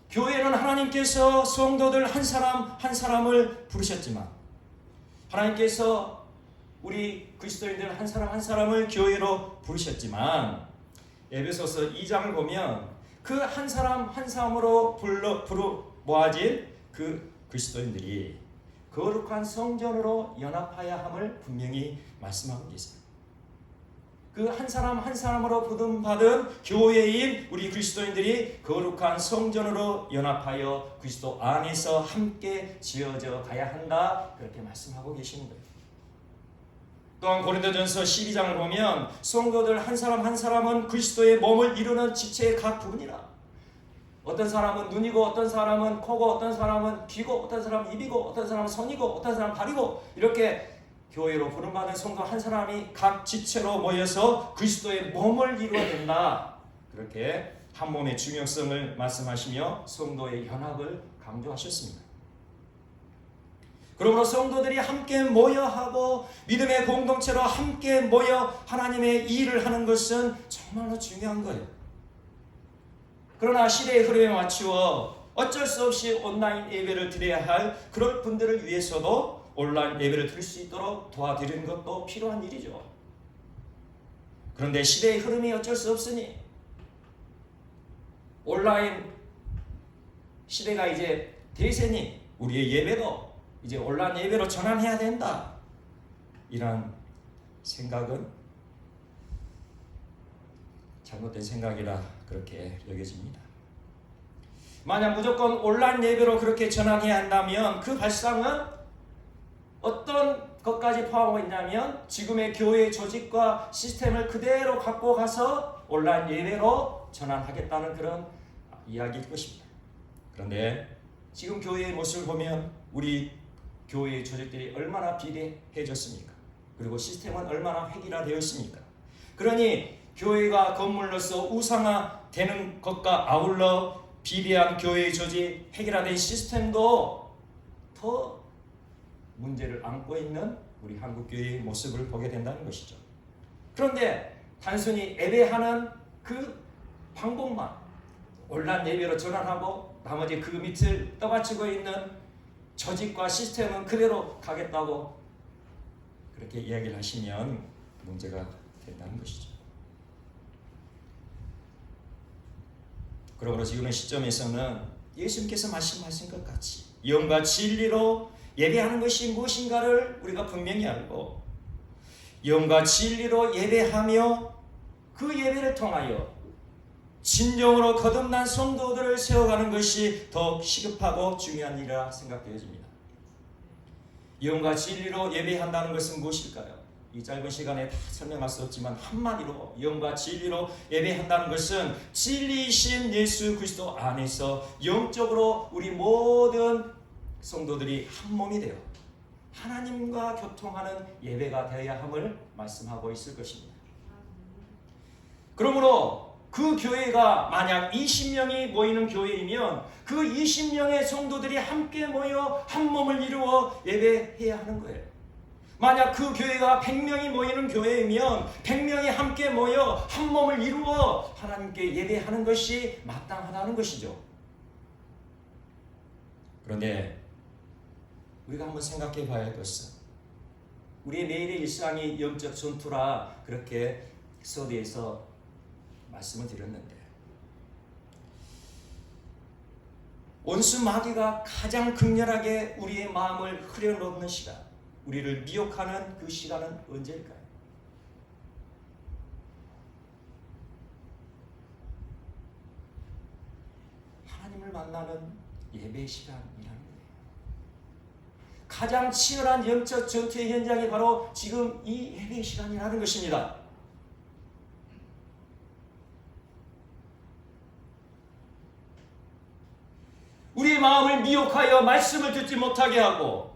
교회는 하나님께서 성도들 한 사람 한 사람을 부르셨지만, 하나님께서 우리 그리스도인들 한 사람 한 사람을 교회로 부르셨지만, 에베소서 2장을 보면 그 한 사람 한 사람으로 모아진 그 그리스도인들이 거룩한 성전으로 연합하여 함을 분명히 말씀하고 계세요. 그 한 사람 한 사람으로 부름받은 교회인 우리 그리스도인들이 거룩한 성전으로 연합하여 그리스도 안에서 함께 지어져 가야 한다. 그렇게 말씀하고 계시는 거예요. 또한 고린도전서 12장을 보면 성도들 한 사람 한 사람은 그리스도의 몸을 이루는 지체의 각 부분이라. 어떤 사람은 눈이고, 어떤 사람은 코고, 어떤 사람은 귀고, 어떤 사람은 입이고, 어떤 사람은 손이고, 어떤 사람은 발이고, 이렇게 교회로 부름받은 성도 한 사람이 각 지체로 모여서 그리스도의 몸을 이루어야 된다. 그렇게 한 몸의 중요성을 말씀하시며 성도의 연합을 강조하셨습니다. 그러므로 성도들이 함께 모여 하고 믿음의 공동체로 함께 모여 하나님의 일을 하는 것은 정말로 중요한 거예요. 그러나 시대의 흐름에 맞추어 어쩔 수 없이 온라인 예배를 드려야 할 그런 분들을 위해서도 온라인 예배를 드릴 수 있도록 도와드리는 것도 필요한 일이죠. 그런데 시대의 흐름이 어쩔 수 없으니 온라인 시대가 이제 대세니 우리의 예배도 이제 온라인 예배로 전환해야 된다. 이런 생각은 잘못된 생각이라 그렇게 여겨집니다. 만약 무조건 온라인 예배로 그렇게 전환해야 한다면 그 발상은 어떤 것까지 포함하고 있냐면 지금의 교회 조직과 시스템을 그대로 갖고 가서 온라인 예배로 전환하겠다는 그런 이야기일 것입니다. 그런데 지금 교회의 모습을 보면 우리 교회의 조직들이 얼마나 비대해졌습니까? 그리고 시스템은 얼마나 획일화되었습니까? 그러니 교회가 건물로서 우상화되는 것과 아울러 비대한 교회의 조직, 획일화된 시스템도 더 문제를 안고 있는 우리 한국교회의 모습을 보게 된다는 것이죠. 그런데 단순히 예배하는 그 방법만 온라인 예배로 전환하고 나머지 그 밑을 떠받치고 있는 조직과 시스템은 그대로 가겠다고 그렇게 이야기를 하시면 문제가 된다는 것이죠. 그러므로 지금의 시점에서는 예수님께서 말씀하신 것 같이 영과 진리로 예배하는 것이 무엇인가를 우리가 분명히 알고 영과 진리로 예배하며 그 예배를 통하여 진정으로 거듭난 성도들을 세워가는 것이 더욱 시급하고 중요한 일이라 생각되어집니다. 영과 진리로 예배한다는 것은 무엇일까요? 이 짧은 시간에 다 설명할 수 없지만 한마디로 영과 진리로 예배한다는 것은 진리이신 예수 그리스도 안에서 영적으로 우리 모든 성도들이 한 몸이 되어 하나님과 교통하는 예배가 되어야 함을 말씀하고 있을 것입니다. 그러므로 그 교회가 만약 20명이 모이는 교회이면 그 20명의 성도들이 함께 모여 한 몸을 이루어 예배해야 하는 거예요. 만약 그 교회가 100명이 모이는 교회이면 100명이 함께 모여 한 몸을 이루어 하나님께 예배하는 것이 마땅하다는 것이죠. 그런데 우리가 한번 생각해 봐야 할 것은 우리의 매일의 일상이 영적 전투라 그렇게 서두에서 말씀을 드렸는데 온수 마귀가 가장 극렬하게 우리의 마음을 흐려놓는 시간, 우리를 미혹하는 그 시간은 언제일까요? 하나님을 만나는 예배 시간이라는 거예요. 가장 치열한 영적 전투의 현장이 바로 지금 이 예배 시간이라는 것입니다. 우리의 마음을 미혹하여 말씀을 듣지 못하게 하고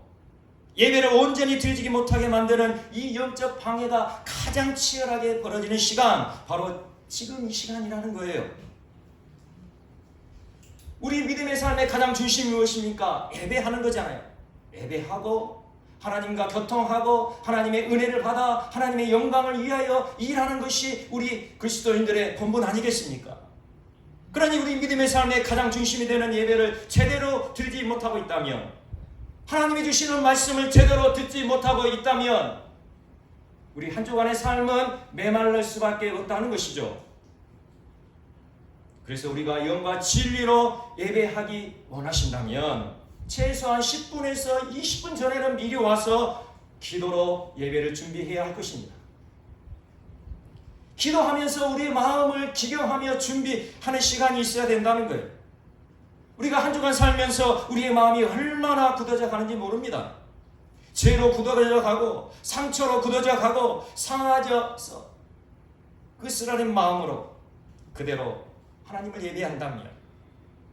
예배를 온전히 드리지 못하게 만드는 이 영적 방해가 가장 치열하게 벌어지는 시간, 바로 지금 이 시간이라는 거예요. 우리 믿음의 삶의 가장 중심이 무엇입니까? 예배하는 거잖아요. 예배하고 하나님과 교통하고 하나님의 은혜를 받아 하나님의 영광을 위하여 일하는 것이 우리 그리스도인들의 본분 아니겠습니까? 그러니 우리 믿음의 삶의 가장 중심이 되는 예배를 제대로 드리지 못하고 있다면, 하나님이 주시는 말씀을 제대로 듣지 못하고 있다면 우리 한 주간의 삶은 메말랄 수밖에 없다는 것이죠. 그래서 우리가 영과 진리로 예배하기 원하신다면 최소한 10분에서 20분 전에는 미리 와서 기도로 예배를 준비해야 할 것입니다. 기도하면서 우리의 마음을 기경하며 준비하는 시간이 있어야 된다는 거예요. 우리가 한 주간 살면서 우리의 마음이 얼마나 굳어져 가는지 모릅니다. 죄로 굳어져 가고 상처로 굳어져 가고 상하져서 그 쓰라린 마음으로 그대로 하나님을 예배한다면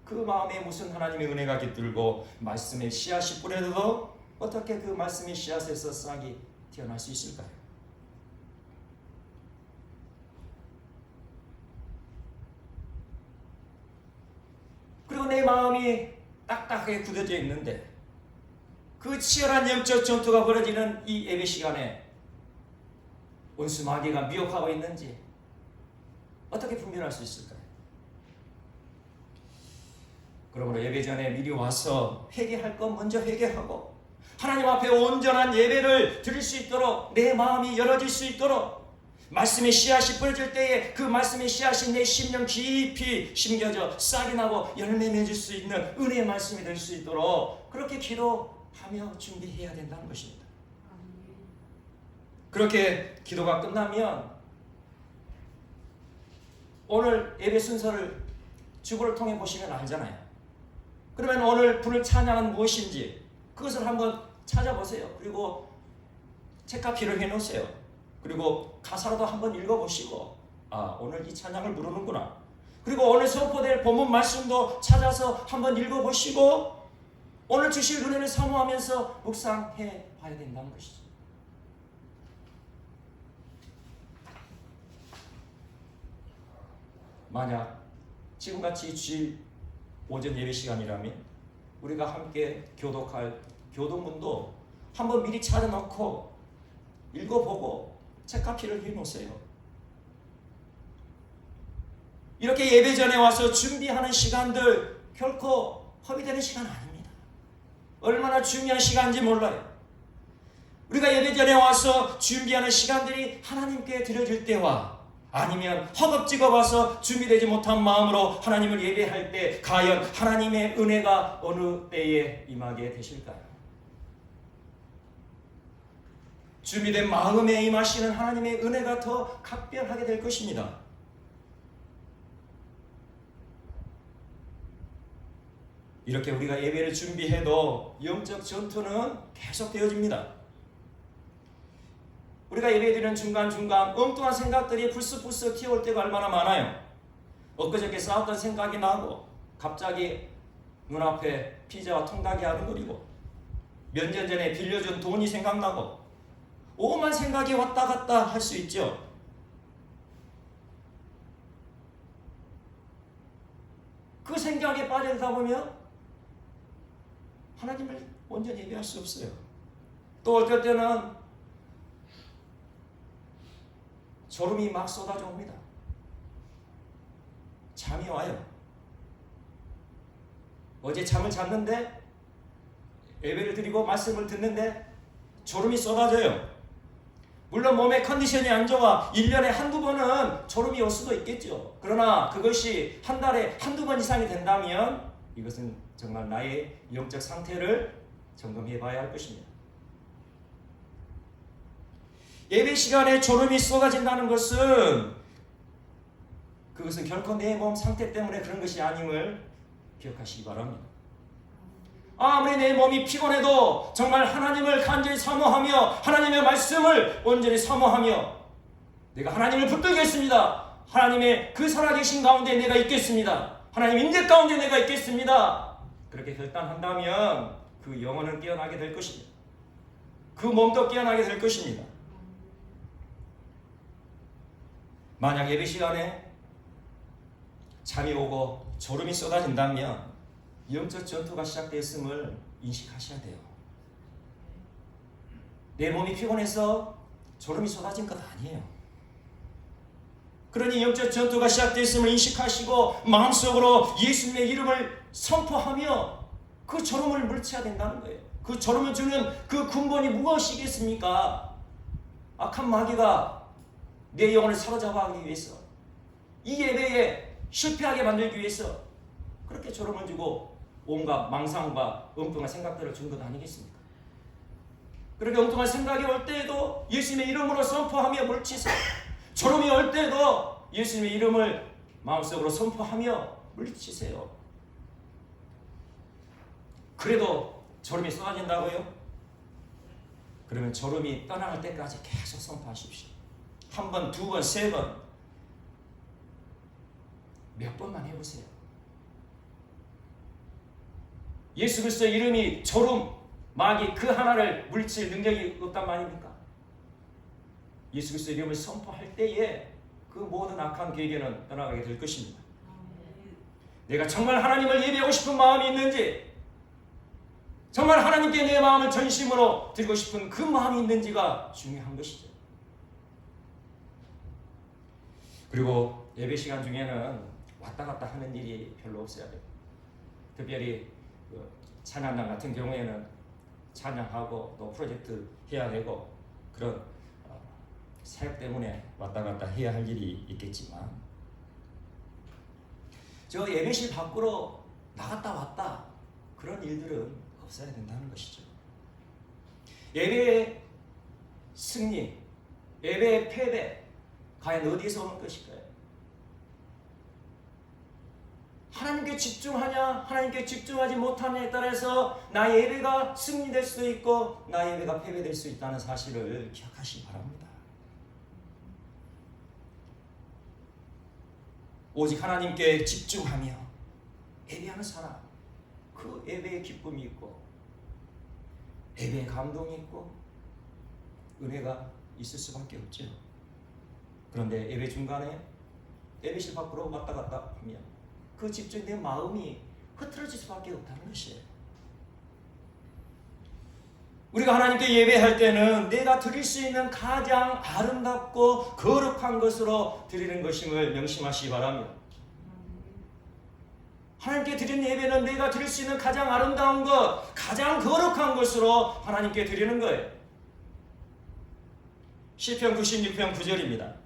그 마음에 무슨 하나님의 은혜가 깃들고 말씀의 씨앗이 뿌려도 어떻게 그 말씀의 씨앗에서 싹이 튀어날 수 있을까요? 그리고 내 마음이 딱딱하게 굳어져 있는데 그 치열한 영적 전투가 벌어지는 이 예배 시간에 온수 마귀가 미혹하고 있는지 어떻게 분별할 수 있을까요? 그러므로 예배 전에 미리 와서 회개할 건 먼저 회개하고 하나님 앞에 온전한 예배를 드릴 수 있도록 내 마음이 열어질 수 있도록 말씀의 씨앗이 뿌려질 때에 그 말씀의 씨앗이 내 심령 깊이 심겨져 싹이 나고 열매 맺을 수 있는 은혜의 말씀이 될 수 있도록 그렇게 기도하며 준비해야 된다는 것입니다. 그렇게 기도가 끝나면 오늘 예배 순서를 주보를 통해 보시면 알잖아요. 그러면 오늘 부를 찬양은 무엇인지 그것을 한번 찾아보세요. 그리고 책가피를 해놓으세요. 그리고 가사라도 한번 읽어보시고 오늘 이 찬양을 부르는구나. 그리고 오늘 선포될 본문 말씀도 찾아서 한번 읽어보시고 오늘 주실 은혜를 사모하면서 묵상해 봐야 된다는 것이죠. 만약 지금같이 주일 오전 예배 시간이라면 우리가 함께 교독할 교독문도 한번 미리 찾아놓고 읽어보고 책가피를 해놓으세요. 이렇게 예배 전에 와서 준비하는 시간들 결코 허비되는 시간 아닙니다. 얼마나 중요한 시간인지 몰라요. 우리가 예배 전에 와서 준비하는 시간들이 하나님께 드려질 때와 아니면 허겁지겁 와서 준비되지 못한 마음으로 하나님을 예배할 때 과연 하나님의 은혜가 어느 때에 임하게 되실까요? 준비된 마음에 임하시는 하나님의 은혜가 더 각별하게 될 것입니다. 이렇게 우리가 예배를 준비해도 영적 전투는 계속 되어집니다. 우리가 예배드리는 중간중간 엉뚱한 생각들이 불쑥불쑥 튀어올 때가 얼마나 많아요. 엊그저께 싸웠던 생각이 나고 갑자기 눈앞에 피자와 통닭이 아른거리고 몇 년 전에 빌려준 돈이 생각나고 오만 생각이 왔다 갔다 할 수 있죠. 그 생각에 빠져들다 보면 하나님을 온전히 예배할 수 없어요. 또 어떨 때는 졸음이 막 쏟아져 옵니다. 잠이 와요. 어제 잠을 잤는데 예배를 드리고 말씀을 듣는데 졸음이 쏟아져요. 물론 몸의 컨디션이 안 좋아 1년에 한두 번은 졸음이 올 수도 있겠죠. 그러나 그것이 한 달에 한두 번 이상이 된다면 이것은 정말 나의 영적 상태를 점검해 봐야 할 것입니다. 예배 시간에 졸음이 쏟아진다는 것은 그것은 결코 내 몸 상태 때문에 그런 것이 아님을 기억하시기 바랍니다. 아무리 내 몸이 피곤해도 정말 하나님을 간절히 사모하며 하나님의 말씀을 온전히 사모하며 내가 하나님을 붙들겠습니다. 하나님의 그 살아계신 가운데 내가 있겠습니다. 하나님 임재 가운데 내가 있겠습니다. 그렇게 결단한다면 그 영혼은 깨어나게 될 것입니다. 그 몸도 깨어나게 될 것입니다. 만약 예배 시간에 잠이 오고 졸음이 쏟아진다면 영적 전투가 시작되었음을 인식하셔야 돼요. 내 몸이 피곤해서 졸음이 쏟아진 것 아니에요. 그러니 영적 전투가 시작되었음을 인식하시고 마음속으로 예수님의 이름을 선포하며 그 졸음을 물리쳐야 된다는 거예요. 그 졸음을 주는 그 근본이 무엇이겠습니까? 악한 마귀가 내 영혼을 사로잡아가기 위해서, 이 예배에 실패하게 만들기 위해서 그렇게 졸음을 주고 온갖 망상과 엉뚱한 생각들을 준 것 아니겠습니까? 그렇게 엉뚱한 생각이 올 때에도 예수님의 이름으로 선포하며 물리치세요. 졸음이 올 때에도 예수님의 이름을 마음속으로 선포하며 물리치세요. 그래도 졸음이 쏟아진다고요? 그러면 졸음이 떠나갈 때까지 계속 선포하십시오. 한 번, 두 번, 세 번, 몇 번만 해보세요. 예수 그리스도의 이름이 졸음, 마귀 그 하나를 물리칠 능력이 없단 말입니까? 예수 그리스도의 이름을 선포할 때에 그 모든 악한 계획에는 떠나가게 될 것입니다. 내가 정말 하나님을 예배하고 싶은 마음이 있는지, 정말 하나님께 내 마음을 전심으로 드리고 싶은 그 마음이 있는지가 중요한 것이죠. 그리고 예배 시간 중에는 왔다 갔다 하는 일이 별로 없어야 돼요. 특별히 찬양단 같은 경우에는 찬양하고 또 프로젝트 해야 되고 그런 사역 때문에 왔다 갔다 해야 할 일이 있겠지만, 저 예배실 밖으로 나갔다 왔다 그런 일들은 없어야 된다는 것이죠. 예배의 승리, 예배의 패배 과연 어디에서 오는 것일까요? 하나님께 집중하냐, 하나님께 집중하지 못하냐에 따라서 나의 예배가 승리될 수도 있고 나의 예배가 패배될 수 있다는 사실을 기억하시기 바랍니다. 오직 하나님께 집중하며 예배하는 사람, 그 예배의 기쁨이 있고 예배의 감동이 있고 은혜가 있을 수밖에 없죠. 그런데 예배 중간에 예배실 밖으로 왔다 갔다 하면 그 집중된 마음이 흐트러질 수밖에 없다는 것이에요. 우리가 하나님께 예배할 때는 내가 드릴 수 있는 가장 아름답고 거룩한 것으로 드리는 것임을 명심하시기 바랍니다. 하나님께 드리는 예배는 내가 드릴 수 있는 가장 아름다운 것, 가장 거룩한 것으로 하나님께 드리는 거예요. 시편 96편 9절입니다.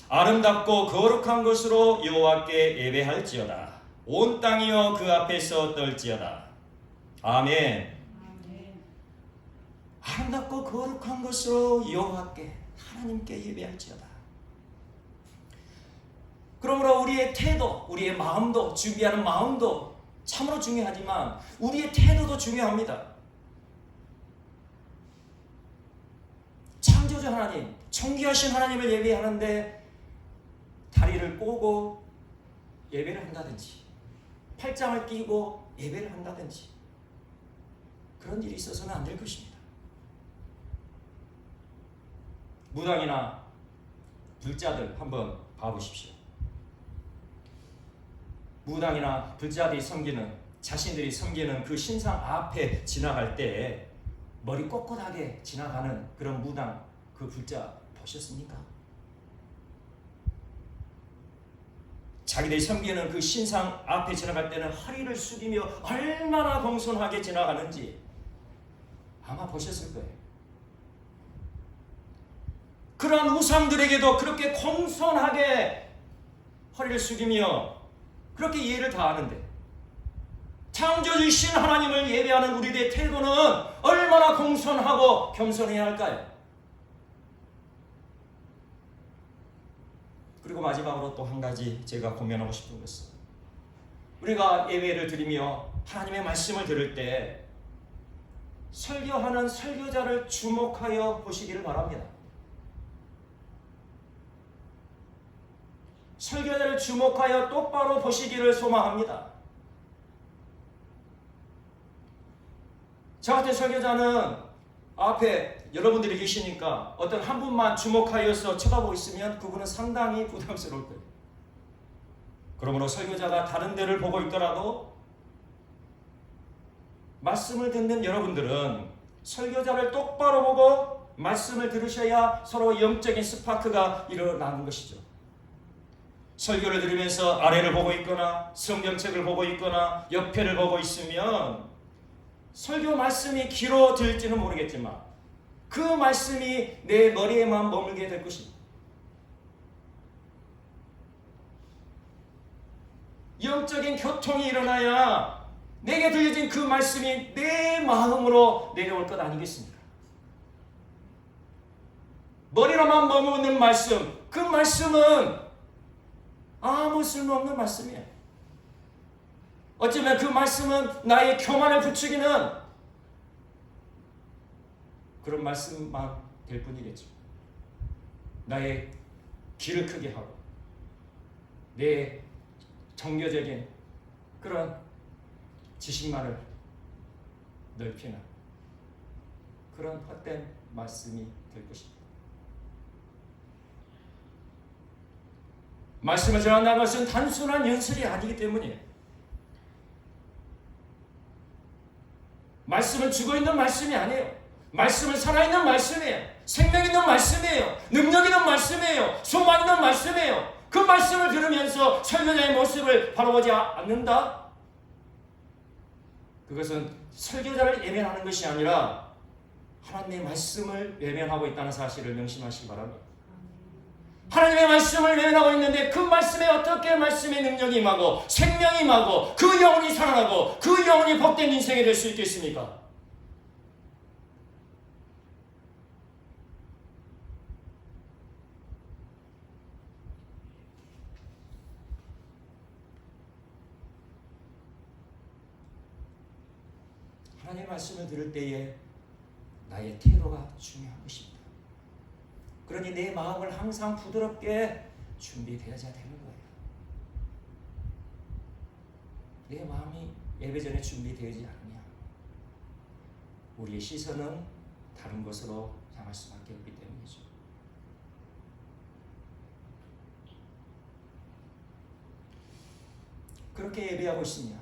아름답고 거룩한 것으로 여호와께 예배할지어다. 온 땅이여 그 앞에서 떨지어다. 아멘. 아름답고 거룩한 것으로 여호와께, 하나님께 예배할지어다. 그러므로 우리의 태도, 우리의 마음도, 준비하는 마음도 참으로 중요하지만 우리의 태도도 중요합니다. 창조주 하나님, 존귀하신 하나님을 예배하는데 다리를 꼬고 예배를 한다든지 팔짱을 끼고 예배를 한다든지 그런 일이 있어서는 안 될 것입니다. 무당이나 불자들 한번 봐보십시오. 무당이나 불자들이 섬기는, 자신들이 섬기는 그 신상 앞에 지나갈 때 머리 꼿꼿하게 지나가는 그런 무당, 그 불자 보셨습니까? 자기들이 섬기는 그 신상 앞에 지나갈 때는 허리를 숙이며 얼마나 공손하게 지나가는지 아마 보셨을 거예요. 그러한 우상들에게도 그렇게 공손하게 허리를 숙이며 그렇게 예를 다하는데 창조주신 하나님을 예배하는 우리들의 태도는 얼마나 공손하고 겸손해야 할까요? 그리고 마지막으로 또 한 가지 제가 고민하고 싶은 것은, 우리가 예배를 드리며 하나님의 말씀을 들을 때 설교하는 설교자를 주목하여 보시기를 바랍니다. 설교자를 주목하여 똑바로 보시기를 소망합니다. 저 같은 설교자는 앞에 여러분들이 계시니까 어떤 한 분만 주목하여서 쳐다보고 있으면 그분은 상당히 부담스러울 거예요. 그러므로 설교자가 다른 데를 보고 있더라도 말씀을 듣는 여러분들은 설교자를 똑바로 보고 말씀을 들으셔야 서로 영적인 스파크가 일어나는 것이죠. 설교를 들으면서 아래를 보고 있거나 성경책을 보고 있거나 옆에를 보고 있으면 설교 말씀이 길어질지는 모르겠지만 그 말씀이 내 머리에만 머물게 될 것입니다. 영적인 교통이 일어나야 내게 들려진 그 말씀이 내 마음으로 내려올 것 아니겠습니까? 머리로만 머무는 말씀, 그 말씀은 아무 쓸모없는 말씀이에요. 어쩌면 그 말씀은 나의 교만을 부추기는 그런 말씀만 될 뿐이겠죠. 나의 귀를 크게 하고 내 정교적인 그런 지식만을 넓히는 그런 헛된 말씀이 될 것입니다. 말씀을 전한다는 것은 단순한 연설이 아니기 때문이에요. 말씀은 죽어있는 말씀이 아니에요. 말씀은 살아있는 말씀이에요. 생명 있는 말씀이에요. 능력 있는 말씀이에요. 소망 있는 말씀이에요. 그 말씀을 들으면서 설교자의 모습을 바라보지 않는다? 그것은 설교자를 외면하는 것이 아니라 하나님의 말씀을 외면하고 있다는 사실을 명심하시기 바랍니다. 하나님의 말씀을 외면하고 있는데 그 말씀에 어떻게 말씀의 능력이 임하고 생명이 임하고 그 영혼이 살아나고 그 영혼이 복된 인생이 될 수 있겠습니까? 하나님의 말씀을 들을 때에 나의 태도가 중요한 것입니다. 그러니 내 마음을 항상 부드럽게 준비되어야 되는 거예요. 내 마음이 예배 전에 준비되지 않으면 우리의 시선은 다른 곳으로 향할 수밖에 없기 때문이죠. 그렇게 예배하고 있으면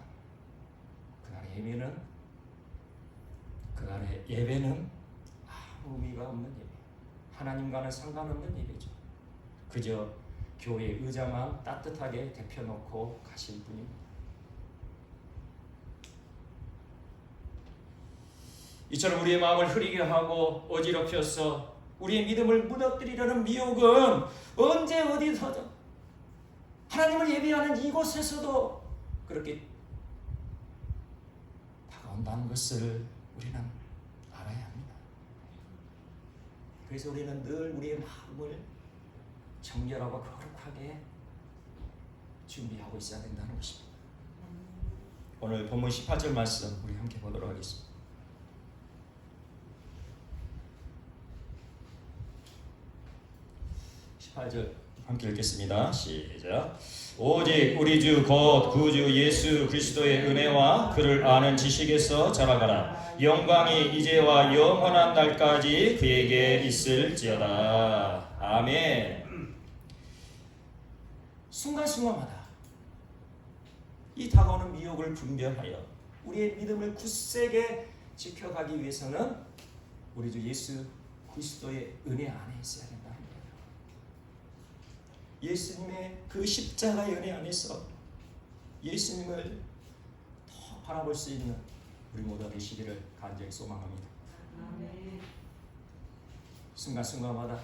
그날의 예배는 아무 의미가 없는 예배, 하나님과는 상관없는 예배죠. 그저 교회 의자만 따뜻하게 데펴놓고 가실 뿐입니다. 이처럼 우리의 마음을 흐리게 하고 어지럽혀서 우리의 믿음을 무너뜨리려는 미혹은 언제 어디서든 하나님을 예배하는 이곳에서도 그렇게 다가온다는 것을 우리는 알아야 합니다. 그래서 우리는 늘 우리의 마음을 정결하고 거룩하게 준비하고 있어야 된다는 것입니다. 오늘 본문 18절 말씀 우리 함께 보도록 하겠습니다. 18절 함께 읽겠습니다. 시작. 오직 우리 주 곧 구주 예수 그리스도의 은혜와 그를 아는 지식에서 자라가라. 영광이 이제와 영원한 날까지 그에게 있을지어다. 아멘. 순간순간마다 이 다가오는 미혹을 분별하여 우리의 믿음을 굳세게 지켜가기 위해서는 우리 주 예수 그리스도의 은혜 안에 있어야 된다는 거예요. 예수님의 그 십자가의 은혜 안에서 예수님을 더 바라볼 수 있는 우리 모두가 되시기를 간절히 소망합니다. 순간순간마다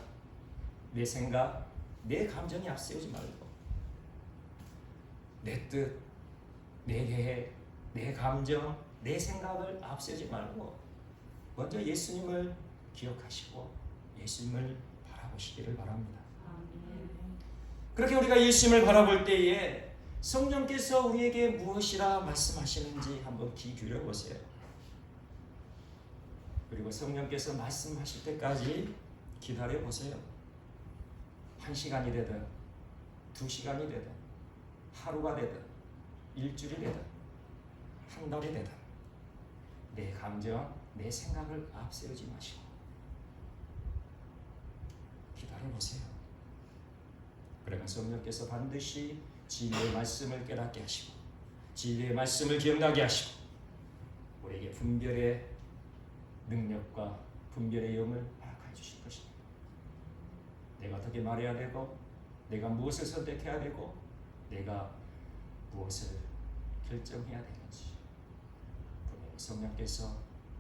내 생각, 내 감정이 앞세우지 말고 내 뜻, 내 계획, 내 감정, 내 생각을 앞세우지 말고 먼저 예수님을 기억하시고 예수님을 바라보시기를 바랍니다. 그렇게 우리가 예수님을 바라볼 때에 성령께서 우리에게 무엇이라 말씀하시는지 한번 귀 기울여 보세요. 그리고 성령께서 말씀하실 때까지 기다려 보세요. 1시간이 되든 2시간이 되든 하루가 되든 일주일이 되든 한 달이 되든 내 감정, 내 생각을 앞세우지 마시고 기다려 보세요. 그러면 성령께서 반드시 진리의 말씀을 깨닫게 하시고 진리의 말씀을 기억나게 하시고 우리에게 분별의 능력과 분별의 영을 허락해 주실 것입니다. 내가 어떻게 말해야 되고 내가 무엇을 선택해야 되고 내가 무엇을 결정해야 되는지 분명히 성령께서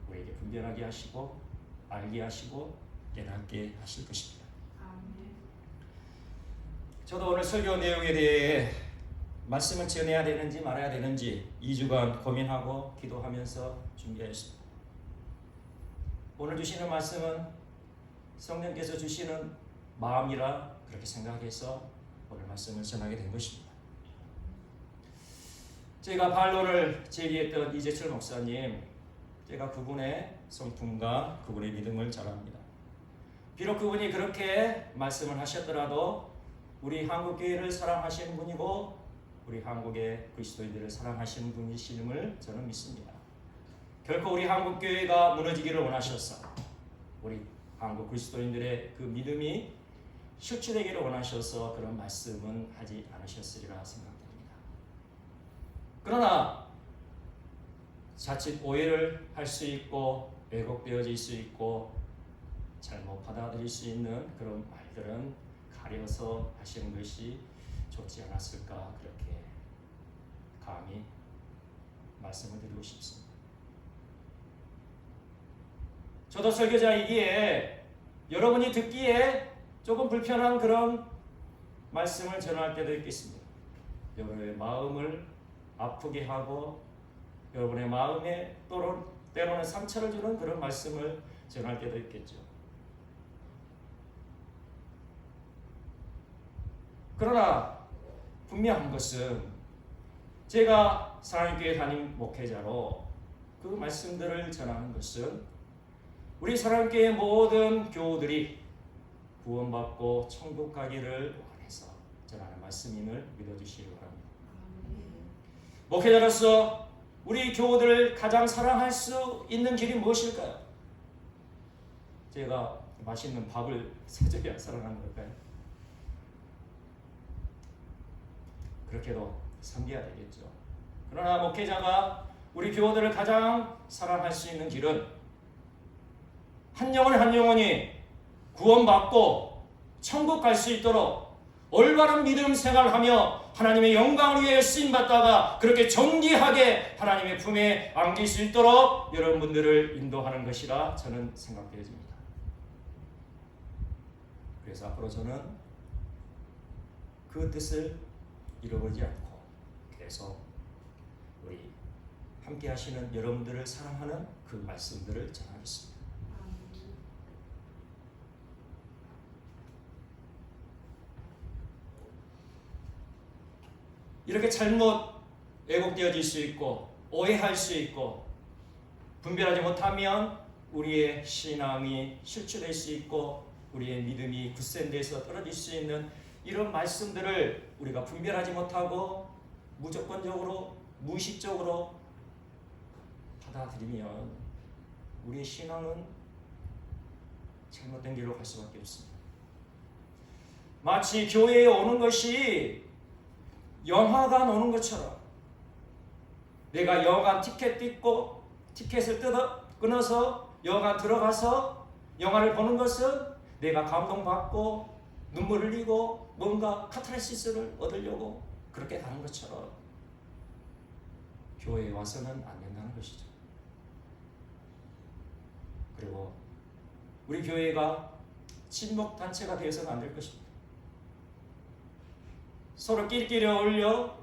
우리에게 분별하게 하시고 알게 하시고 깨닫게 하실 것입니다. 저도 오늘 설교 내용에 대해 말씀을 전해야 되는지 말아야 되는지 2주간 고민하고 기도하면서 준비했습니다. 오늘 주시는 말씀은 성령께서 주시는 마음이라 그렇게 생각해서 오늘 말씀을 전하게 된 것입니다. 제가 반론을 제기했던 이재철 목사님, 제가 그분의 성품과 그분의 믿음을 잘 압니다. 비록 그분이 그렇게 말씀을 하셨더라도 우리 한국교회를 사랑하시는 분이고 우리 한국의 그리스도인들을 사랑하시는 분이심을 저는 믿습니다. 결코 우리 한국교회가 무너지기를 원하셔서 우리 한국 그리스도인들의 그 믿음이 실추되기를 원하셔서 그런 말씀은 하지 않으셨으리라 생각됩니다. 그러나 자칫 오해를 할 수 있고 왜곡되어질 수 있고 잘못 받아들일 수 있는 그런 말들은 가려서 하시는 것이 좋지 않았을까 그렇게 감히 말씀을 드리고 싶습니다. 저도 설교자이기에 여러분이 듣기에 조금 불편한 그런 말씀을 전할 때도 있겠습니다. 여러분의 마음을 아프게 하고 여러분의 마음에 때로는 상처를 주는 그런 말씀을 전할 때도 있겠죠. 그러나 분명한 것은 제가 사랑교회 담임 목회자로 그 말씀들을 전하는 것은 우리 사랑교회 모든 교우들이 구원받고 천국 가기를 원해서 전하는 말씀임을 믿어주시기 바랍니다. 목회자로서 우리 교우들을 가장 사랑할 수 있는 길이 무엇일까요? 제가 맛있는 밥을 사줘야 사랑하는 걸까요? 그렇게도 섬겨야 되겠죠. 그러나 목회자가 우리 교우들을 가장 사랑할 수 있는 길은 한 영혼이 구원받고 천국 갈 수 있도록 올바른 믿음 생활하며 하나님의 영광을 위해 쓰임받다가 그렇게 정기하게 하나님의 품에 안길 수 있도록 여러분들을 인도하는 것이라 저는 생각되어집니다. 그래서 앞으로 저는 그 뜻을 잃어버리지 않고 계속 우리 함께 하시는 여러분들을 사랑하는 그 말씀들을 전하겠습니다. 이렇게 잘못 왜곡되어질 수 있고 오해할 수 있고 분별하지 못하면 우리의 신앙이 실추될 수 있고 우리의 믿음이 굳센데서 떨어질 수 있는 이런 말씀들을 우리가 분별하지 못하고 무조건적으로 무의식적으로 받아들이면 우리의 신앙은 잘못된 길로 갈 수밖에 없습니다. 마치 교회에 오는 것이 영화관 오는 것처럼 내가 영화관 티켓 뜯고 티켓을 끊어서 영화관 들어가서 영화를 보는 것은 내가 감동받고 눈물 흘리고 뭔가 카타르시스를 얻으려고 그렇게 가는 것처럼 교회에 와서는 안 된다는 것이죠. 그리고 우리 교회가 친목 단체가 되어서는 안 될 것입니다. 서로 끼리끼리 어울려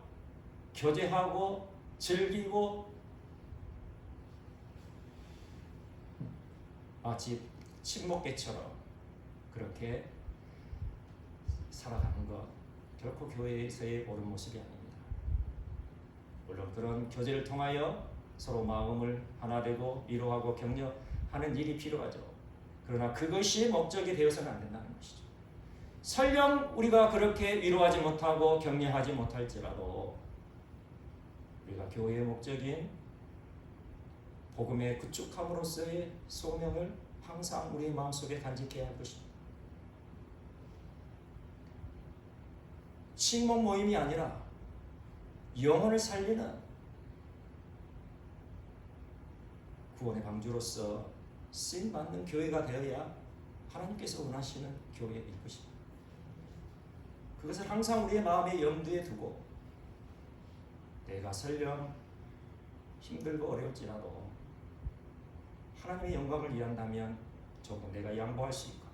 교제하고 즐기고 마치 침묵개처럼 그렇게 살아가는 것 결코 교회에서의 옳은 모습이 아닙니다. 물론 그런 교제를 통하여 서로 마음을 하나 되고 위로하고 격려하는 일이 필요하죠. 그러나 그것이 목적이 되어서는 안 된다는 것이죠. 설령 우리가 그렇게 위로하지 못하고 격려하지 못할지라도 우리가 교회의 목적인 복음의 구축함으로써의 소명을 항상 우리의 마음속에 간직해야 할 것입니다. 친목 모임이 아니라 영혼을 살리는 구원의 방주로서 쓰임받는 교회가 되어야 하나님께서 원하시는 교회일 것입니다. 그것을 항상 우리의 마음의 염두에 두고 내가 설령 힘들고 어려울지라도 하나님의 영광을 위한다면 조금 내가 양보할 수 있고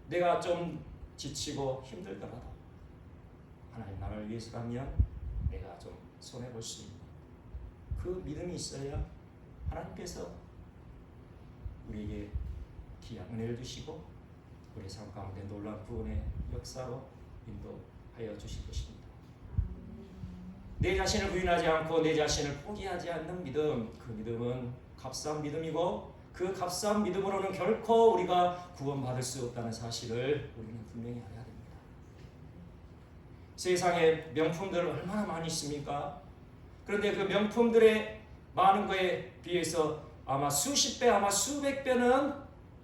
내가 좀 지치고 힘들더라도 하나님 나라를 위해서라면 내가 좀 손해볼 수 있는 그 믿음이 있어야 하나님께서 우리에게 귀한 은혜를 주시고 우리 삶 가운데 놀라운 구원의 역사로 인도하여 주실 것입니다. 내 자신을 부인하지 않고 내 자신을 포기하지 않는 믿음, 그 믿음은 값싼 믿음이고 그 값싼 믿음으로는 결코 우리가 구원받을 수 없다는 사실을 우리는 분명히 알아야 됩니다. 세상에 명품들 얼마나 많이 있습니까? 그런데 그 명품들의 많은 거에 비해서 아마 수십 배, 아마 수백 배는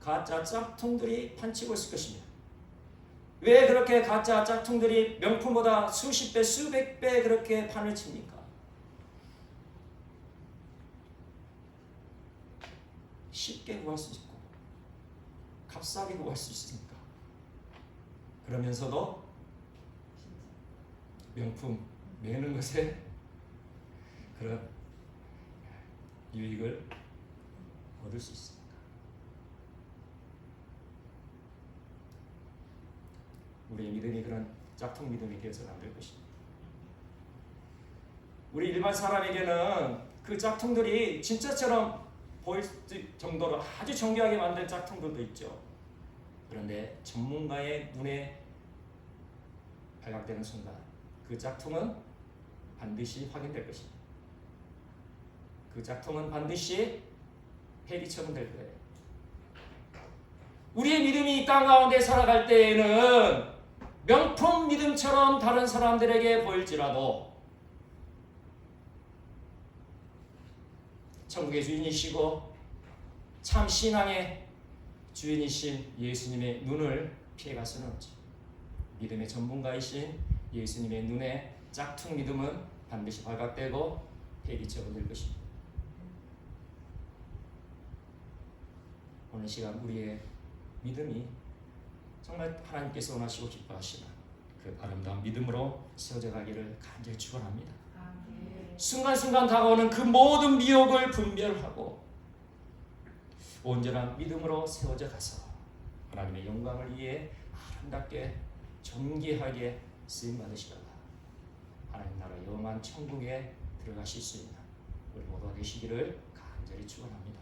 가짜 짝퉁들이 판치고 있을 것입니다. 왜 그렇게 가짜 짝퉁들이 명품보다 수십 배, 수백 배 그렇게 판을 칩니까? 쉽게 구할 수 있고 값싸게 구할 수 있으니까. 그러면서도 명품 매는 것에 그런 유익을 얻을 수 있습니다. 우리의 믿음이 그런 짝퉁 믿음이 되어서는 안 될 것입니다. 우리 일반 사람에게는 그 짝퉁들이 진짜처럼 보일 정도로 아주 정교하게 만든 짝퉁들도 있죠. 그런데 전문가의 눈에 발각되는 순간 그 짝퉁은 반드시 확인될 것입니다. 그 짝퉁은 반드시 폐기 처분될 거예요. 우리의 믿음이 이 땅 가운데 살아갈 때에는 명품 믿음처럼 다른 사람들에게 보일지라도 천국의 주인이시고 참 신앙의 주인이신 예수님의 눈을 피해갈 수는 없죠. 믿음의 전문가이신 예수님의 눈에 짝퉁 믿음은 반드시 발각되고 폐기 처분될 것입니다. 오늘 시간 우리의 믿음이 정말 하나님께서 원하시고 기뻐하시는 그 아름다운 믿음으로 세워져 가기를 간절히 축원합니다. 순간순간 다가오는 그 모든 미혹을 분별하고 온전한 믿음으로 세워져 가서 하나님의 영광을 위해 아름답게 존귀하게 쓰임 받으시다가 하나님 나라 영원한 천국에 들어가실 수 있는 우리 모두가 되시기를 간절히 축원합니다.